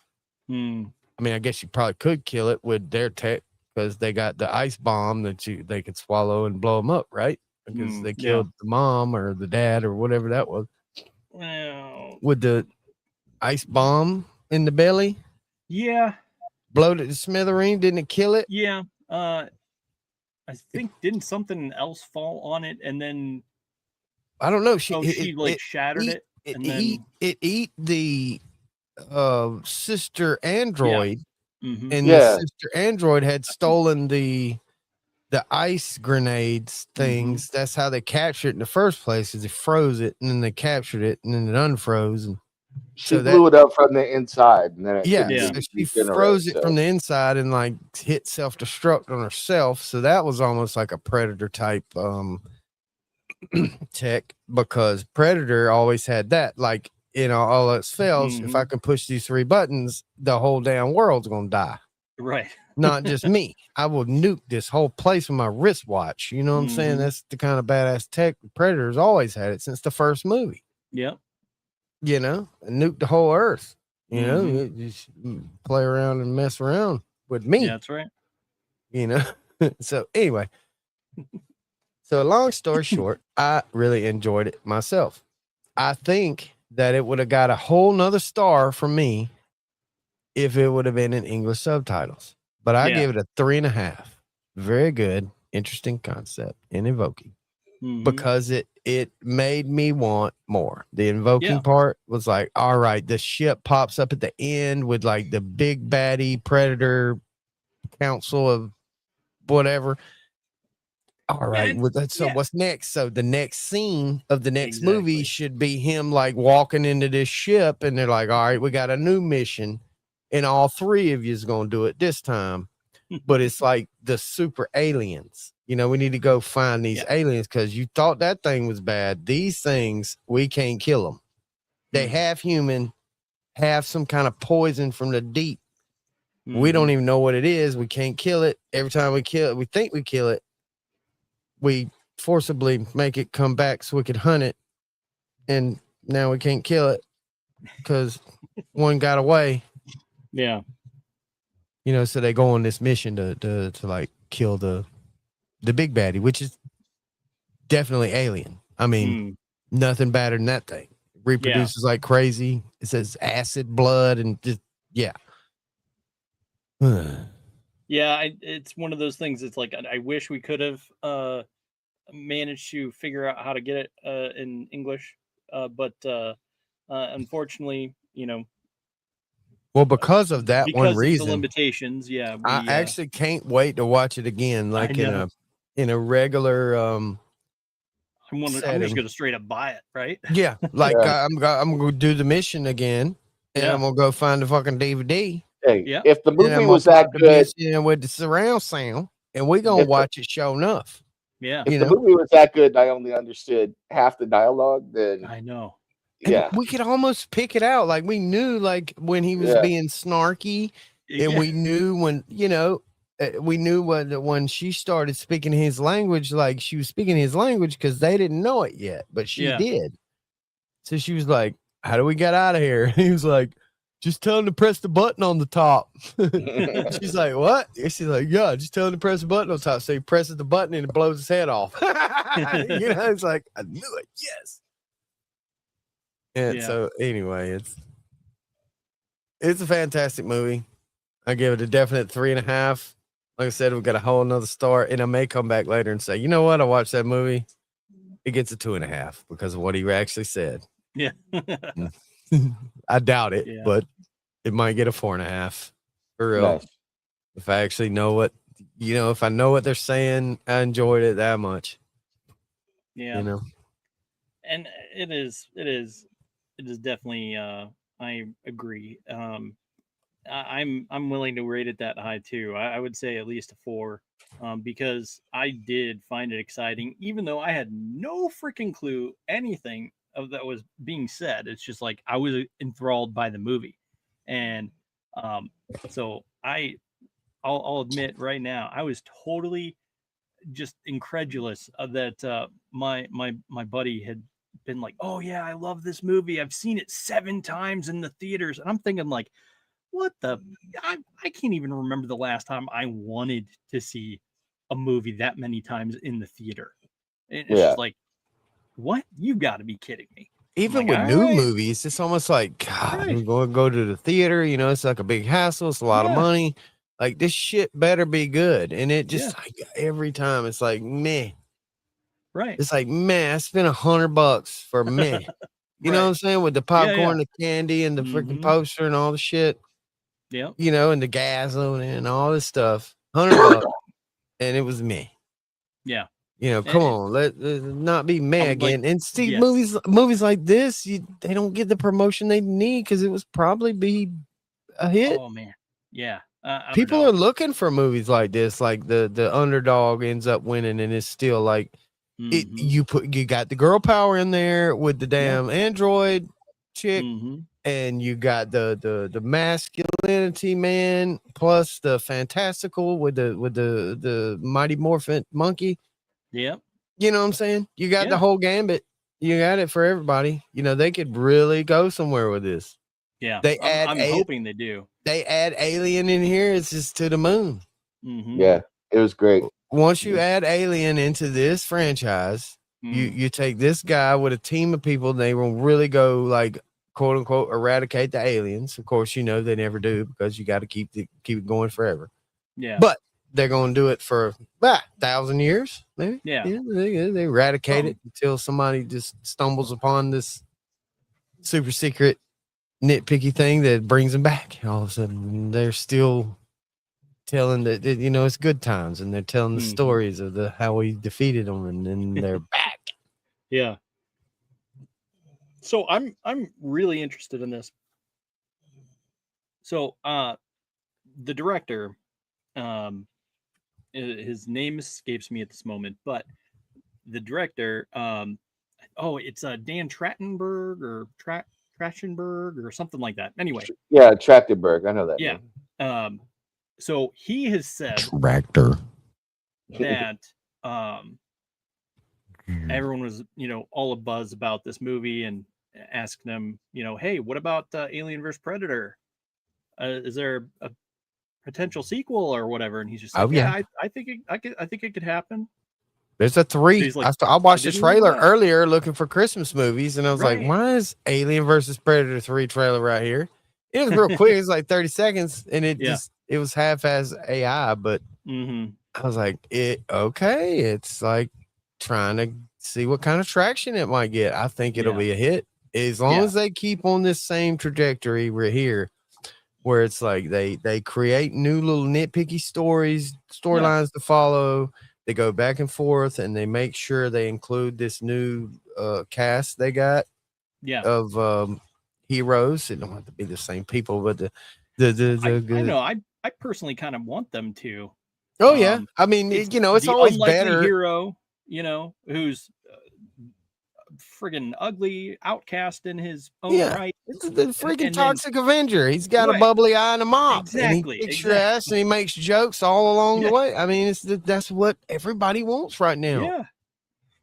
I mean, I guess you probably could kill it with their tech, because they got the ice bomb that they could swallow and blow them up, right? Because they killed the mom or the dad or whatever that was. Well, with the ice bomb in the belly. Yeah. Blowed it to smithereen. Didn't it kill it? Yeah. I think didn't something else fall on it and then I don't know. She shattered it. It eat the sister android, and the sister android had stolen the ice grenades things. That's how they captured it in the first place, is they froze it and then they captured it and then it unfroze. And she blew it up from the inside, and then it so she froze it from the inside and like hit self-destruct on herself. So that was almost like a Predator type tech, because Predator always had that, like, all else fails, if I can push these 3 buttons, the whole damn world's gonna die. Right. Not just me. I will nuke this whole place with my wristwatch. You know what I'm saying? That's the kind of badass tech Predator's always had it since the first movie. Yep. Nuke the whole earth. You just play around and mess around with me. Yeah, that's right. So anyway, so long story short, I really enjoyed it myself. I think that it would have got a whole nother star from me if it would have been in English subtitles, but I gave it a 3.5. Very good, interesting concept and evoking, because it made me want more. The invoking part was like, all right, the ship pops up at the end with like the big baddie Predator council of whatever. All right, so what's next? So the next scene of the next movie should be him like walking into this ship, and they're like, all right, we got a new mission, and all 3 of you is gonna do it this time. But it's like the super aliens. We need to go find these aliens, because you thought that thing was bad. These things, we can't kill them. They half human, have some kind of poison from the deep. We don't even know what it is. We can't kill it. Every time we kill it, we think we kill it, we forcibly make it come back so we could hunt it, and now we can't kill it because one got away. So they go on this mission to like kill the big baddie, which is definitely alien. I mean, nothing better than that thing. Reproduces like crazy. It says acid blood and just it's one of those things. It's like, I wish we could have managed to figure out how to get it in English, but unfortunately, well, because of that one reason, the limitations. I actually can't wait to watch it again, like in a regular I'm just gonna straight up buy it, right? Yeah, like I'm gonna do the mission again, and I'm gonna go find the fucking DVD. Hey, if the movie was that good, with the surround sound, and we're gonna watch it, show enough. Yeah, if the movie was that good, and I only understood half the dialogue, then I know. And we could almost pick it out. Like we knew, like when he was being snarky, and we knew when we knew when she started speaking his language, like she was speaking his language because they didn't know it yet, but she did. So she was like, "How do we get out of here?" He was like, "Just tell him to press the button on the top." She's like, "What?" She's like, "Yeah, just tell him to press the button on top." So he presses the button and it blows his head off. It's like, I knew it. Yes. And so anyway, it's a fantastic movie. I give it a definite 3.5. Like I said, we've got a whole nother star, and I may come back later and say, you know what? I watched that movie. It gets a 2.5 because of what he actually said. Yeah. I doubt it, but it might get a 4.5 for real. Nice. If I actually know what, if I know what they're saying, I enjoyed it that much. Yeah. And it is definitely, I agree. I'm willing to rate it that high too. I would say at least a 4, because I did find it exciting, even though I had no freaking clue anything that was being said. It's just like I was enthralled by the movie, and so I'll admit right now I was totally just incredulous that my buddy had been like, oh yeah, I love this movie. I've seen it 7 times in the theaters, and I'm thinking like, what the? I can't even remember the last time I wanted to see a movie that many times in the theater. It's just like, what? You got to be kidding me. Even like, with new right. movies, it's almost like, God, Right. I'm going to go to the theater. You know, it's like a big hassle. It's a lot of money. Like, this shit better be good. And it just like every time it's like, meh. Right. It's like, man, I spent $100 for meh. You know what I'm saying? With the popcorn, the candy, and the freaking poster and all the shit. Yeah. You know, and the gas on it and all this stuff. $100. And it was meh. Yeah. You know, come on, let not be meh again. Like, and see, movies like this, they don't get the promotion they need because it was probably be a hit. Oh man, yeah. People are looking for movies like this, like the underdog ends up winning, and it's still like you got the girl power in there with the damn android chick, and you got the masculinity man plus the fantastical with the Mighty Morphin monkey. Yep. You know what I'm saying? You got the whole gambit. You got it for everybody. You know, they could really go somewhere with this. Yeah. I'm hoping they do. They add Alien in here. It's just to the moon. Yeah, it was great. Once you add Alien into this franchise, you take this guy with a team of people, and they will really go like, quote unquote, eradicate the aliens. Of course, you know, they never do because you got to keep it going forever. Yeah. But they're going to do it for 1,000 years, maybe. Yeah. They eradicate it until somebody just stumbles upon this super secret nitpicky thing that brings them back. All of a sudden, they're still telling that, you know, it's good times, and they're telling the stories of how we defeated them, and then they're back. Yeah. So I'm really interested in this. So the director, his name escapes me at this moment, but the director, it's Dan Trachtenberg or Trachtenberg or something like that. Anyway. Yeah, Trachtenberg. I know that. Yeah. Name. So he has said Tractor that everyone was, you know, all abuzz about this movie and asking him, you know, hey, what about Alien vs. Predator? Is there a potential sequel or whatever? And he's just like, I think it could happen. There's a 3. So like, I watched the trailer earlier looking for Christmas movies, and I was like, why is Alien vs. Predator 3 trailer right here? It was real quick. It was like 30 seconds, and it was half-as AI, but I was like, okay, it's like trying to see what kind of traction it might get. I think it'll be a hit. As long as they keep on this same trajectory we're here, where it's like they create new little nitpicky storylines to follow. They go back and forth, and they make sure they include this new cast they got of heroes. It don't have to be the same people, but I know. I personally kind of want them to. Oh yeah, I mean, you know, it's always better. Hero, you know, who's friggin' ugly outcast in his own right. It's the freaking toxic Avenger. He's got a bubbly eye and a mop. Exactly. And he kicks your ass, and he makes jokes all along the way. I mean, that's what everybody wants right now. Yeah.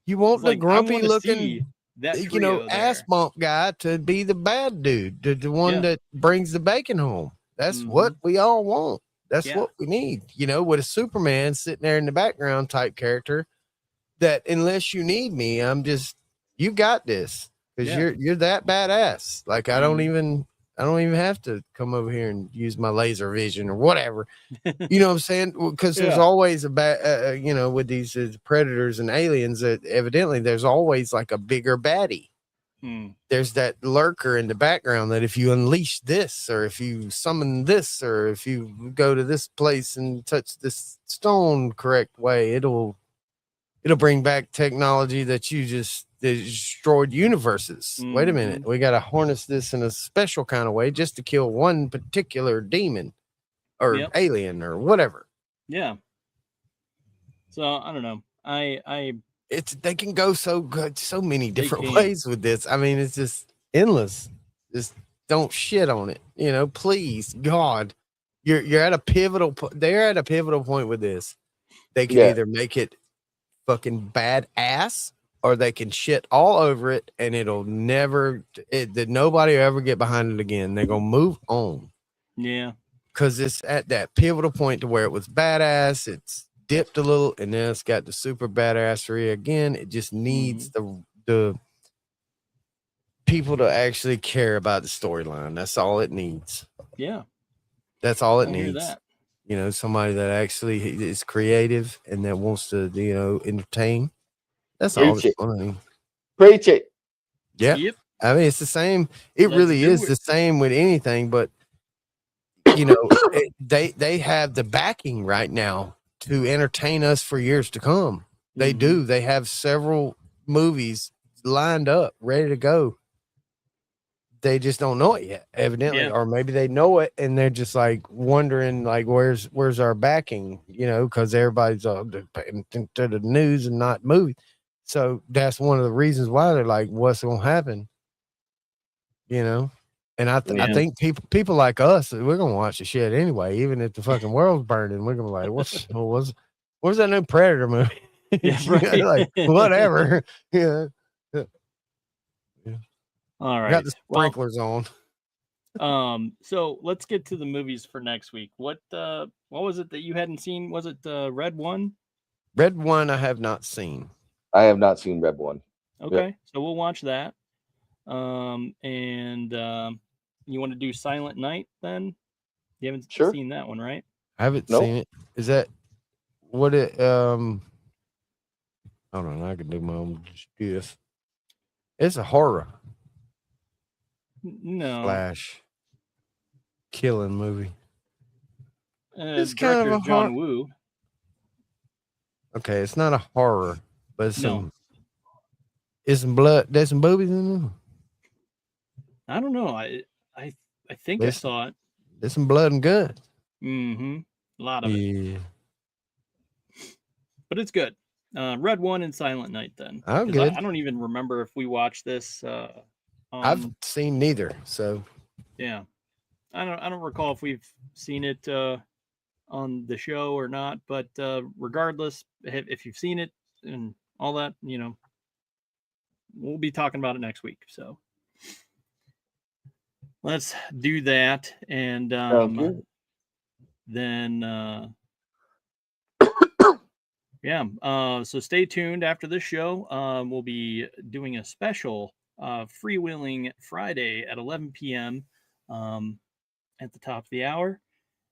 You want the grumpy looking, you know, ass bump guy to be the bad dude, the one that brings the bacon home. That's what we all want. That's what we need. You know, with a Superman sitting there in the background type character that unless you need me, you got this because you're that badass. Like I don't even have to come over here and use my laser vision or whatever. You know what I'm saying? Because there's always a bad, you know, with these predators and aliens, evidently there's always like a bigger baddie. There's that lurker in the background that if you unleash this, or if you summon this, or if you go to this place and touch this stone correct way, it'll bring back technology that you just destroyed universes. Wait a minute, we got to harness this in a special kind of way just to kill one particular demon or alien or whatever. Yeah. So I don't know. they can go so good, so many different can. ways with this. I mean, it's just endless. Just don't shit on it, please, God. You're at a pivotal they're at a pivotal point with this. They can either make it fucking badass, or they can shit all over it and it'll never that nobody will ever get behind it again. They're gonna move on. Yeah. Because it's at that pivotal point to where it was badass, it's dipped a little, and then it's got the super badassery again. It just needs the people to actually care about the storyline. That's all it needs. Yeah. That's all it I hear needs. that. Somebody that actually is creative and that wants to, entertain. That's all. Preach it. Yeah. Yep. I mean, it's the same. It really is the same with anything, but they have the backing right now to entertain us for years to come. They do. They have several movies lined up, ready to go. They just don't know it yet, evidently, or maybe they know it and they're just like wondering, like, where's our backing? Because everybody's into the news and not movies. So that's one of the reasons why they're like, what's going to happen? And I think people like us, we're gonna watch the shit anyway, even if the fucking world's burning. We're gonna be like, what's that new Predator movie? Yeah, right. Like, whatever. Yeah. All right. Got the sprinklers on. So let's get to the movies for next week. What was it that you hadn't seen? Was it Red One? Red One I have not seen. I have not seen Red One. Okay, so we'll watch that. You want to do Silent Night then? You haven't seen that one, right? I haven't seen it. Is that what it hold on, I can do my own stuff. It's a horror. No. Slash killing movie. It's kind of a John Woo. Okay, it's not a horror, but it's some blood. There's some boobies in there. I don't know. I think I saw it. There's some blood and guts. A lot of it. But it's good. Red One and Silent Night then. I'm good. I don't even remember if we watched this. I've seen neither, so yeah. I don't recall if we've seen it on the show or not, but regardless, if you've seen it and all that, we'll be talking about it next week. So let's do that, and then so stay tuned after this show. We'll be doing a special Freewheeling Friday at 11 p.m. At the top of the hour,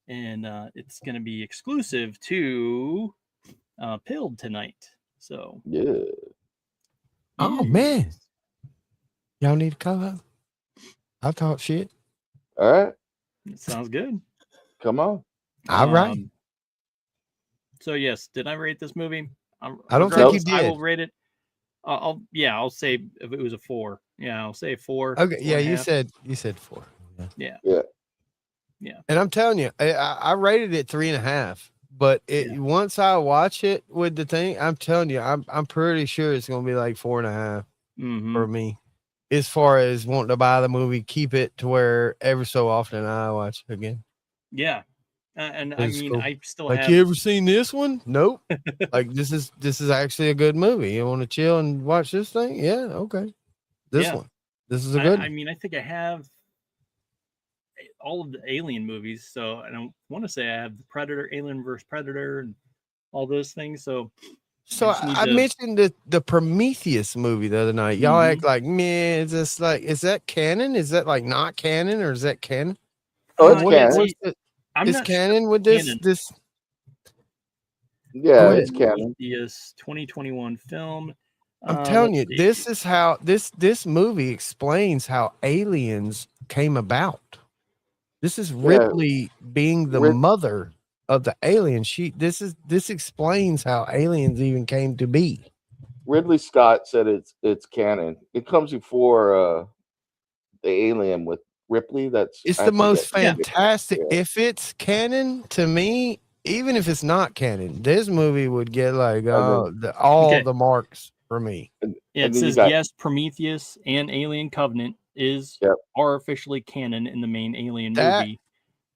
and it's going to be exclusive to Pilled tonight. So oh man, y'all need to come up. I'll talk shit. All right, it sounds good. Come on. All right. So yes, did I rate this movie? I don't think you did. I will rate it. I'll say if it was a 4. Yeah, I'll say 4. Okay. Yeah, you said 4. Yeah. And I'm telling you, I rated it 3.5. But once I watch it with the thing, I'm telling you, I'm pretty sure it's gonna be like 4.5 for me. As far as wanting to buy the movie, keep it to where every so often I watch it again. Yeah. And I mean, cool. I still have. You ever seen this one? Nope. Like this is actually a good movie. You want to chill and watch this thing? Yeah. Okay. This one. This is a good. I mean, I think I have all of the Alien movies. So I don't want to say I have the Predator, Alien vs. Predator, and all those things. So I mentioned the Prometheus movie the other night. Y'all act like, man, is that canon? Is that like not canon, or is that canon? Oh, it's canon. Is canon with this? Canon. This? Yeah, it's canon. Yes, 2021 film. I'm telling you, this is how this movie explains how aliens came about. This is Ripley being the mother of the alien. This explains how aliens even came to be. Ridley Scott said it's canon. It comes before the Alien with Ripley. It's the most fantastic. If it's canon, to me, even if it's not canon, this movie would get like Okay. all Okay. the marks for me. Yeah, it says yes, Prometheus and Alien Covenant are officially canon in the main Alien That movie.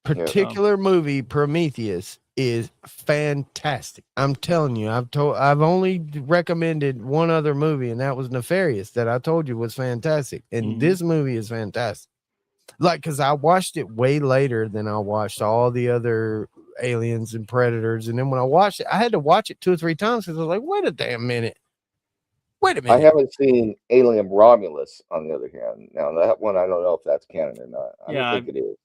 particular movie, Prometheus, is fantastic. I'm telling you, I've only recommended one other movie, and that was Nefarious, that I told you was fantastic. And this movie is fantastic. Like, because I watched it way later than I watched all the other Aliens and Predators. And then when I watched it, I had to watch it 2 or 3 times because I was like, wait a damn minute. Wait a minute. I haven't seen Alien Romulus, on the other hand. Now, that one, I don't know if that's canon or not. I don't think it is.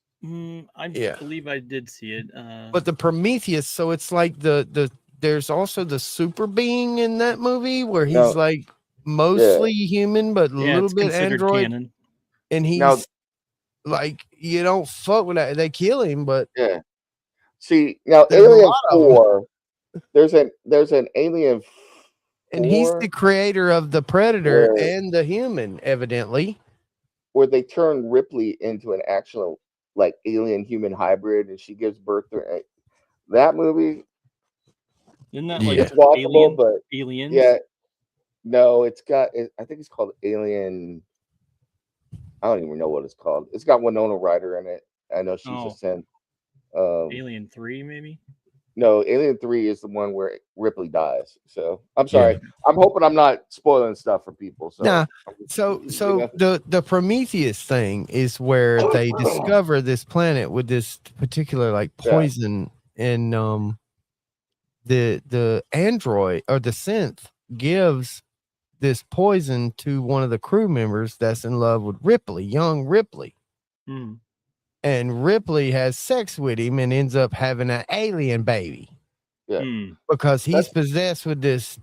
I believe I did see it. But the Prometheus, so it's like there's also the super being in that movie where he's like mostly human, but a little bit android. Canon. And he's like, you don't fuck with that. They kill him, but see, now Alien 4, there's an Alien 4, and he's the creator of the Predator and the human, evidently, where they turn Ripley into an actual like alien human hybrid, and she gives birth to that movie. Isn't that like it's watchable, but Aliens? Yeah, no, I think it's called Alien. I don't even know what it's called. It's got Winona Ryder in it. I know she's a synth. Alien 3, maybe. No, Alien 3 is the one where Ripley dies. So I'm sorry. I'm hoping I'm not spoiling stuff for people. So the Prometheus thing is where they discover this planet with this particular like poison, and the android or the synth gives this poison to one of the crew members that's in love with Ripley, young Ripley. And Ripley has sex with him and ends up having an alien baby. Because he's possessed with this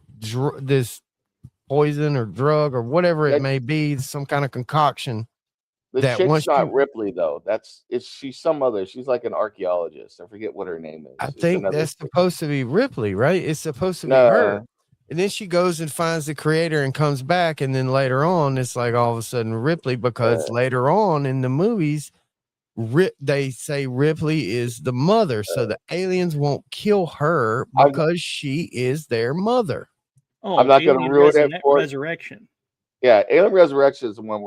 poison or drug or whatever it may be, some kind of concoction. The chick's not Ripley though. She's some other. She's like an archaeologist. I forget what her name is. I think that's supposed to be Ripley, right? It's supposed to be her. And then she goes and finds the creator and comes back, and then later on, it's like all of a sudden Ripley, because later on in the movies, they say Ripley is the mother, so the aliens won't kill her because she is their mother. I'm not going to ruin it for Resurrection. Yeah, Alien Resurrection is the one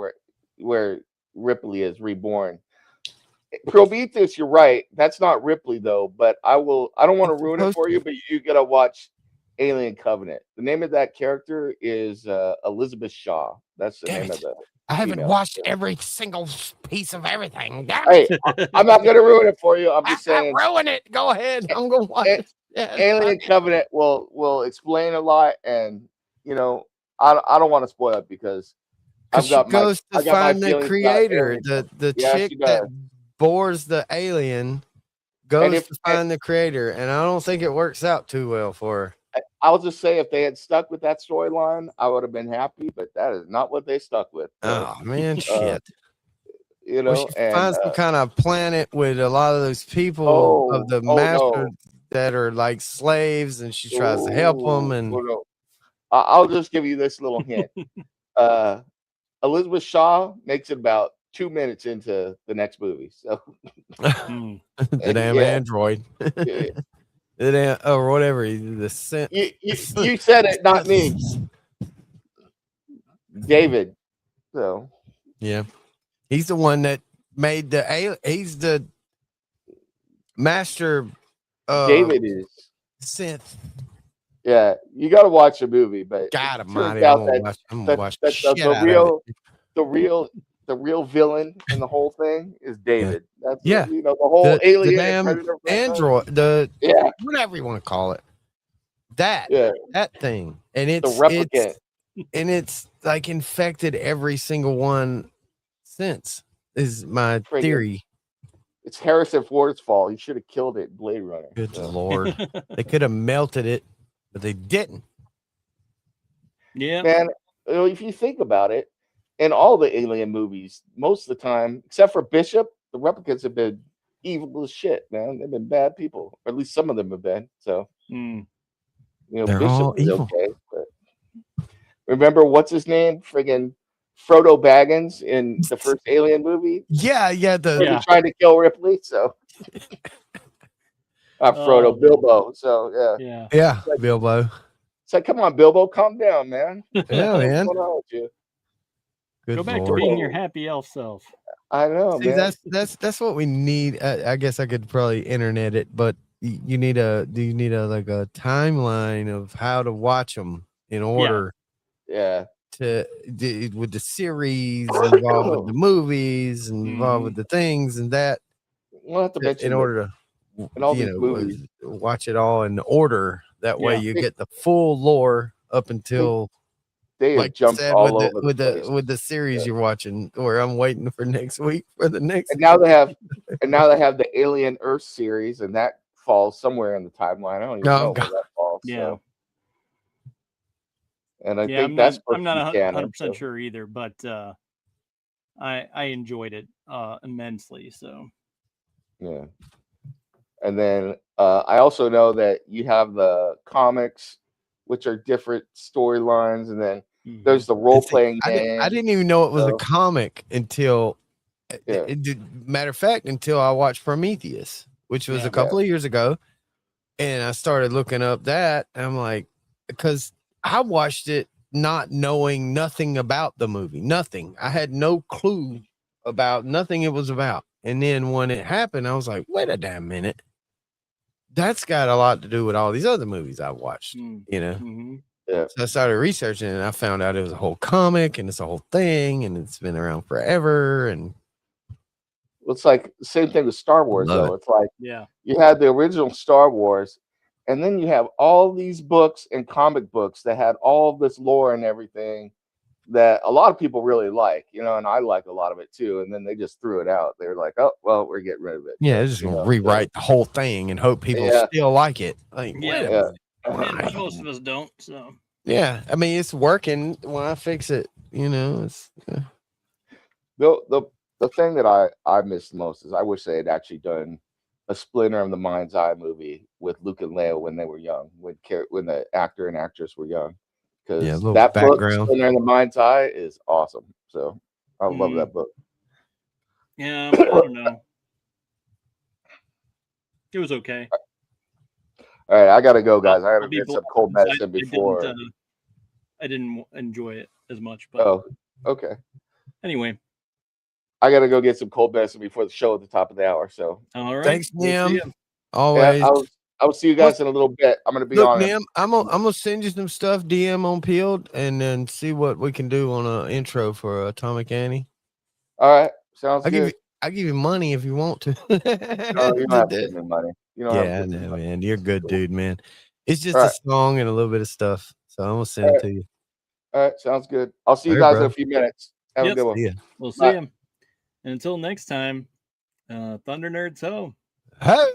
where Ripley is reborn. Prometheus, you're right. That's not Ripley though, but I don't want to ruin it for you, but you got to watch Alien Covenant. The name of that character is Elizabeth Shaw. That's the name of the. I haven't watched every single piece of everything. Hey, I'm not going to ruin it for you. I'm just saying. Ruin it. Go ahead. I'm going to watch it. Alien Covenant will explain a lot, and I don't want to spoil it because she goes to find the creator, the chick that bores the alien goes to find the creator, and I don't think it works out too well for her. I'll just say, if they had stuck with that storyline, I would have been happy, but that is not what they stuck with. Oh man, shit. She finds some kind of planet with a lot of those people of the master that are like slaves, and she tries to help them. And I'll just give you this little hint. Elizabeth Shaw makes it about 2 minutes into the next movie. So the damn android. Or whatever. You said it, not me. David. So yeah, he's the one that made he's the master. David is synth. Yeah, you got to watch the movie, but God Almighty, I'm gonna watch the real villain in the whole thing is David. That's the whole alien, the damn android, whatever you want to call it. That thing, and it's the replicant, it's like infected every single one since. Is my theory. It's Harrison Ford's fault. He should have killed it in Blade Runner. Good Lord, they could have melted it, but they didn't. Yeah, man. If you think about it. In all the Alien movies, most of the time, except for Bishop, the replicants have been evil as shit, man. They've been bad people, or at least some of them have been. So, they're Bishop all is evil. okay. But remember, what's his name? Friggin' Frodo Baggins in the first Alien movie. Yeah. He tried to kill Ripley. So, Frodo, Bilbo. So Yeah. Yeah, Bilbo. It's like, come on, Bilbo, calm down, man. Yeah, What's man. going on with you? Good Go back Lord. to being your happy elf self. I know, See, man. that's what we need. I guess I could probably internet it, but you need a like a timeline of how to watch them in order Yeah. with the series involved with the movies and involved with the things and that. We'll have to mention in order to in all these movies, watch it all in order. That way you get the full lore up until they like jumped said all with over with the series you're watching, where I'm waiting for next week for the next. And now they have the Alien Earth series, and that falls somewhere in the timeline. I don't even know where that falls. Yeah. So. And I think I'm not 100% sure either, but I enjoyed it immensely. So yeah. And then I also know that you have the comics, which are different storylines, and then there's the role playing game. I didn't even know it was a comic until, matter of fact, until I watched Prometheus, which was a couple of years ago, and I started looking up that, and I'm like, because I watched it not knowing nothing about the movie, nothing. I had no clue about nothing it was about, and then when it happened, I was like, wait a damn minute. That's got a lot to do with all these other movies I've watched, you know? Yeah. So I started researching and I found out it was a whole comic and it's a whole thing and it's been around forever. And it's like the same thing with Star Wars, though. It's like, you had the original Star Wars, and then you have all these books and comic books that had all of this lore and everything that a lot of people really like, you know, and I like a lot of it too. And then they just threw it out. They were like, oh, well, we're getting rid of it. Yeah, they're just going to rewrite the whole thing and hope people still like it. Like, most of us don't. So, yeah, I mean, it's working when I fix it, you know. It's the thing that I miss most is I wish they had actually done a Splinter of the Mind's Eye movie with Luke and Leia when they were young, when the actor and actress were young. Because that book, Splinter in the Mind's Eye, is awesome. So I love that book. Yeah, I don't know. It was okay. All right, I gotta go, guys. I gotta get some cold medicine before. I didn't enjoy it as much, but okay. Anyway, I gotta go get some cold medicine before the show at the top of the hour. So all right, thanks, Nim. Always. I will see you guys in a little bit. I'm gonna be on. Nim, I'm gonna send you some stuff DM on Peeled, and then see what we can do on an intro for Atomic Annie. All right, sounds good. I'll give you money if you want to. No, you don't have to give me money. You don't I know, man. You're a good dude, man. It's just a song and a little bit of stuff, so I'm gonna send it to you. All right, sounds good. I'll see you guys in a few minutes. Have a good one. We'll see you. And until next time, Thunder Nerds ho. Ho!